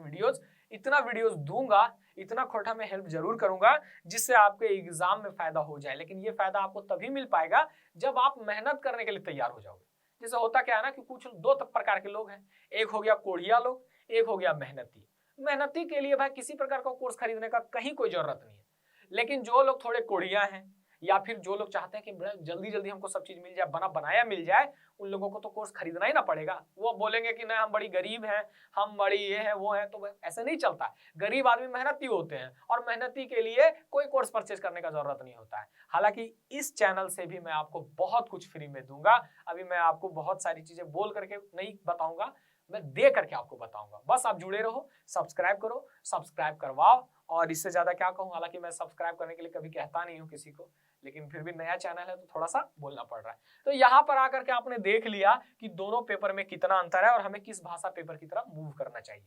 इतना वीडियोस दूंगा, इतना खोटा में हेल्प जरूर करूंगा जिससे आपके एग्जाम में फायदा हो जाए। लेकिन ये फायदा आपको तभी मिल पाएगा जब आप मेहनत करने के लिए तैयार हो जाओगे। जैसे होता क्या है ना कि कुछ दो प्रकार के लोग हैं, एक हो गया कोढ़िया लोग, एक हो गया मेहनती। मेहनती के लिए भाई किसी प्रकार का कोर्स खरीदने का कहीं कोई जरूरत नहीं है। लेकिन जो लोग थोड़े कोढ़िया हैं या फिर जो लोग चाहते हैं कि जल्दी जल्दी हमको सब चीज मिल जाए, बना बनाया मिल जाए, उन लोगों को तो कोर्स खरीदना ही ना पड़ेगा। वो बोलेंगे कि ना हम बड़ी गरीब हैं, हम बड़ी ये है वो है, तो ऐसे नहीं चलता। गरीब आदमी मेहनती होते हैं और मेहनती के लिए कोई कोर्स परचेज करने का जरूरत नहीं होता है। हालांकि इस चैनल से भी मैं आपको बहुत कुछ फ्री में दूंगा। अभी मैं आपको बहुत सारी चीजें बोल करके नहीं बताऊंगा, मैं दे करके आपको बताऊंगा। बस आप जुड़े रहो, सब्सक्राइब करो, सब्सक्राइब करवाओ। और इससे ज्यादा क्या कहूं, हालांकि मैं सब्सक्राइब करने के लिए कभी कहता नहीं हूं किसी को, लेकिन फिर भी नया चैनल है तो थोड़ा सा बोलना पड़ रहा है। तो यहाँ पर आकर के आपने देख लिया कि दोनों पेपर में कितना अंतर है और हमें किस भाषा पेपर की तरफ मूव करना चाहिए।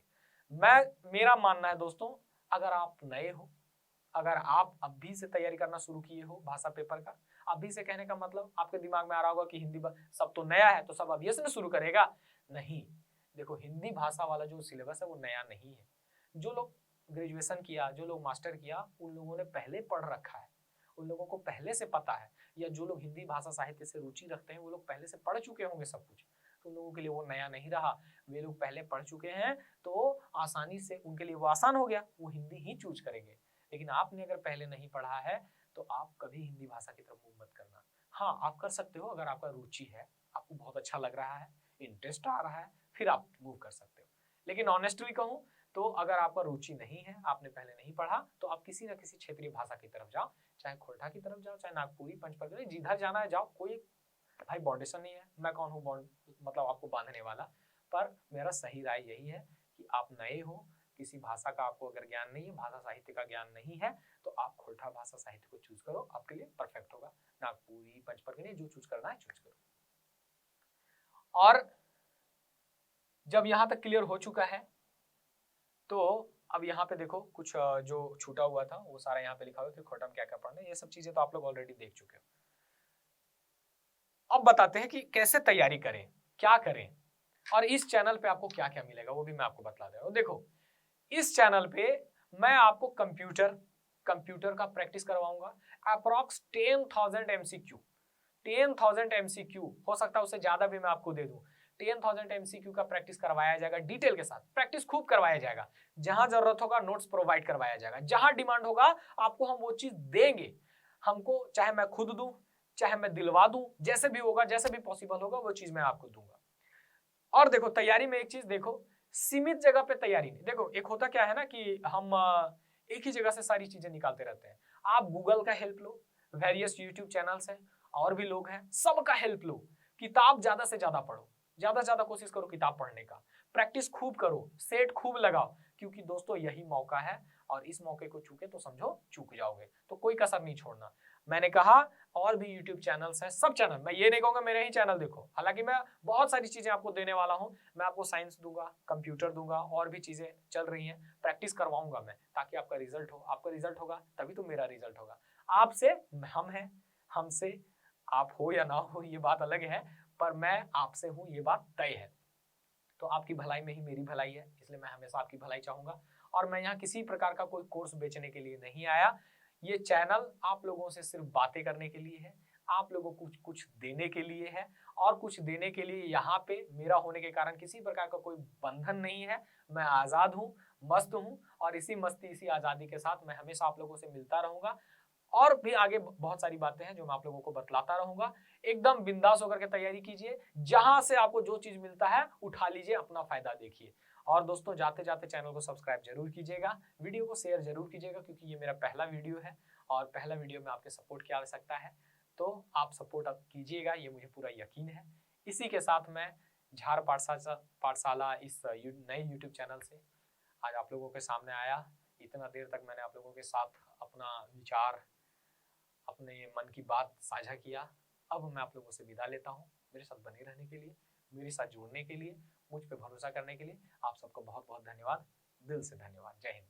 मेरा मानना है दोस्तों, अगर आप नए हो, अगर आप अभी से तैयारी करना शुरू किए हो भाषा पेपर का, अभी से कहने का मतलब आपके दिमाग में आ रहा होगा कि हिंदी सब तो नया है तो सब अभी से शुरू करेगा। नहीं, देखो हिंदी भाषा वाला जो सिलेबस है वो नया नहीं है। जो लोग ग्रेजुएशन किया, जो लोग मास्टर किया, उन लोगों ने पहले पढ़ रखा है, उन लोगों को पहले से पता है। या जो लोग हिंदी भाषा साहित्य से रुचि रखते हैं वो लोग पहले से पढ़ चुके होंगे सब कुछ, तो उन लोगों के लिए वो नया नहीं रहा। वे लोग पहले पढ़ चुके हैं तो आसानी से उनके लिए वो आसान हो गया, वो हिंदी ही चूज करेंगे। लेकिन आपने अगर पहले नहीं पढ़ा है तो आप कभी हिंदी भाषा की तरफ मूव मत करना। हाँ, आप कर सकते हो अगर आपका रुचि है, आपको बहुत अच्छा लग रहा है, इंटरेस्ट आ रहा है, फिर आप मूव कर सकते हो। लेकिन ऑनेस्टली कहूं तो अगर आपका रुचि नहीं है, आपने पहले नहीं पढ़ा, तो आप किसी ना किसी क्षेत्रीय भाषा की तरफ जाओ, चाहे खोरठा की तरफ जाओ, चाहे नागपुरी, पंचपरगढ़ी, जिधर जाना है जाओ। कोई भाई बाउंडेशन नहीं है, मैं कौन हूँ मतलब आपको बांधने वाला। पर मेरा सही राय यही है कि आप नए हो, किसी भाषा का आपको अगर ज्ञान नहीं है, भाषा साहित्य का ज्ञान नहीं है, तो आप खोरठा भाषा साहित्य को चूज करो, आपके लिए परफेक्ट होगा। नागपुरी, पंचपरगढ़ी, जो चूज करना है चूज करो। और जब यहां तक क्लियर हो चुका है तो अब यहाँ पे देखो कुछ जो छूटा हुआ था वो सारा यहाँ पे लिखा हुआ है कि खोरठा में क्या क्या पढ़ना है। ये सब चीजें तो आप लोग ऑलरेडी देख चुके हो। अब बताते हैं कि कैसे तैयारी करें, क्या करें, और इस चैनल पे आपको क्या क्या मिलेगा वो भी मैं आपको बता दे रहा हूँ। देखो इस चैनल पे मैं आपको कंप्यूटर का प्रैक्टिस करवाऊंगा। अप्रॉक्स 10,000 MCQ, 10,000 MCQ, हो सकता है उससे ज्यादा भी मैं आपको दे दूं। 10,000 MCQ का प्रैक्टिस करवाया जाएगा, डिटेल के साथ प्रैक्टिस खूब करवाया जाएगा। जहां जरूरत होगा नोट्स प्रोवाइड करवाया जाएगा, जहां डिमांड होगा आपको हम वो चीज देंगे। हमको चाहे मैं खुद दूं, चाहे मैं दिलवा दूं, जैसे भी होगा, जैसे भी पॉसिबल होगा वो चीज मैं आपको दूंगा। और देखो तैयारी में एक चीज देखो, सीमित जगह पे तैयारी नहीं। देखो एक होता क्या है ना कि हम एक ही जगह से सारी चीजें निकालते रहते हैं। आप गूगल का हेल्प लो, वेरियस यूट्यूब चैनल्स हैं और भी लोग हैं, सबका हेल्प लो। किताब ज्यादा से ज्यादा पढ़ो, ज्यादा से ज्यादा कोशिश करो किताब पढ़ने का, प्रैक्टिस खूब करो, सेट खूब लगाओ, क्योंकि दोस्तों यही मौका है और इस मौके को चूके तो समझो चूक जाओगे। तो कोई कसर नहीं छोड़ना। मैंने कहा और भी यूट्यूब चैनल्स हैं, सब चैनल, मैं ये नहीं कहूंगा मेरे ही चैनल देखो, हालांकि मैं बहुत सारी चीजें आपको देने वाला हूं। मैं आपको साइंस दूंगा, कंप्यूटर दूंगा, और भी चीजें चल रही हैं, प्रैक्टिस करवाऊंगा मैं, ताकि आपका रिजल्ट हो। आपका रिजल्ट होगा तभी तो मेरा रिजल्ट होगा। आपसे हम हैं, हमसे आप हो या ना हो ये बात अलग है, पर मैं आपसे हूं ये बात तय है। तो आपकी भलाई में ही मेरी भलाई है, इसलिए मैं हमेशा आपकी भलाई चाहूंगा। और मैं यहाँ किसी प्रकार का कोई कोर्स बेचने के लिए नहीं आया। ये चैनल आप लोगों से सिर्फ बातें करने के लिए है, आप लोगों को कुछ कुछ देने के लिए है, और कुछ देने के लिए यहाँ पे मेरा होने के कारण किसी प्रकार का कोई बंधन नहीं है। मैं आजाद हूँ, मस्त हूँ, और इसी मस्ती, इसी आजादी के साथ मैं हमेशा आप लोगों से मिलता रहूंगा। और भी आगे बहुत सारी बातें हैं जो मैं आप लोगों को बतलाता रहूंगा। एकदम बिंदास होकर के तैयारी कीजिए, जहां से आपको जो चीज मिलता है उठा लीजिए, अपना फायदा देखिए। और दोस्तों जाते जाते चैनल को सब्सक्राइब जरूर कीजिएगा, वीडियो को शेयर जरूर कीजिएगा, क्योंकि ये मेरा पहला वीडियो है और पहला वीडियो में आपके सपोर्ट की आवश्यकता है। तो आप सपोर्ट कीजिएगा, ये मुझे पूरा यकीन है। इसी के साथ मैं झार पाठशाला इस नए यूट्यूब चैनल से आज आप लोगों के सामने आया। इतना देर तक मैंने आप लोगों के साथ अपना विचार, अपने मन की बात साझा किया। अब मैं आप लोगों से विदा लेता हूँ। मेरे साथ बने रहने के लिए मेरे साथ जुड़ने के लिए, मुझ पे भरोसा करने के लिए आप सबका बहुत बहुत धन्यवाद, दिल से धन्यवाद। जय हिंद।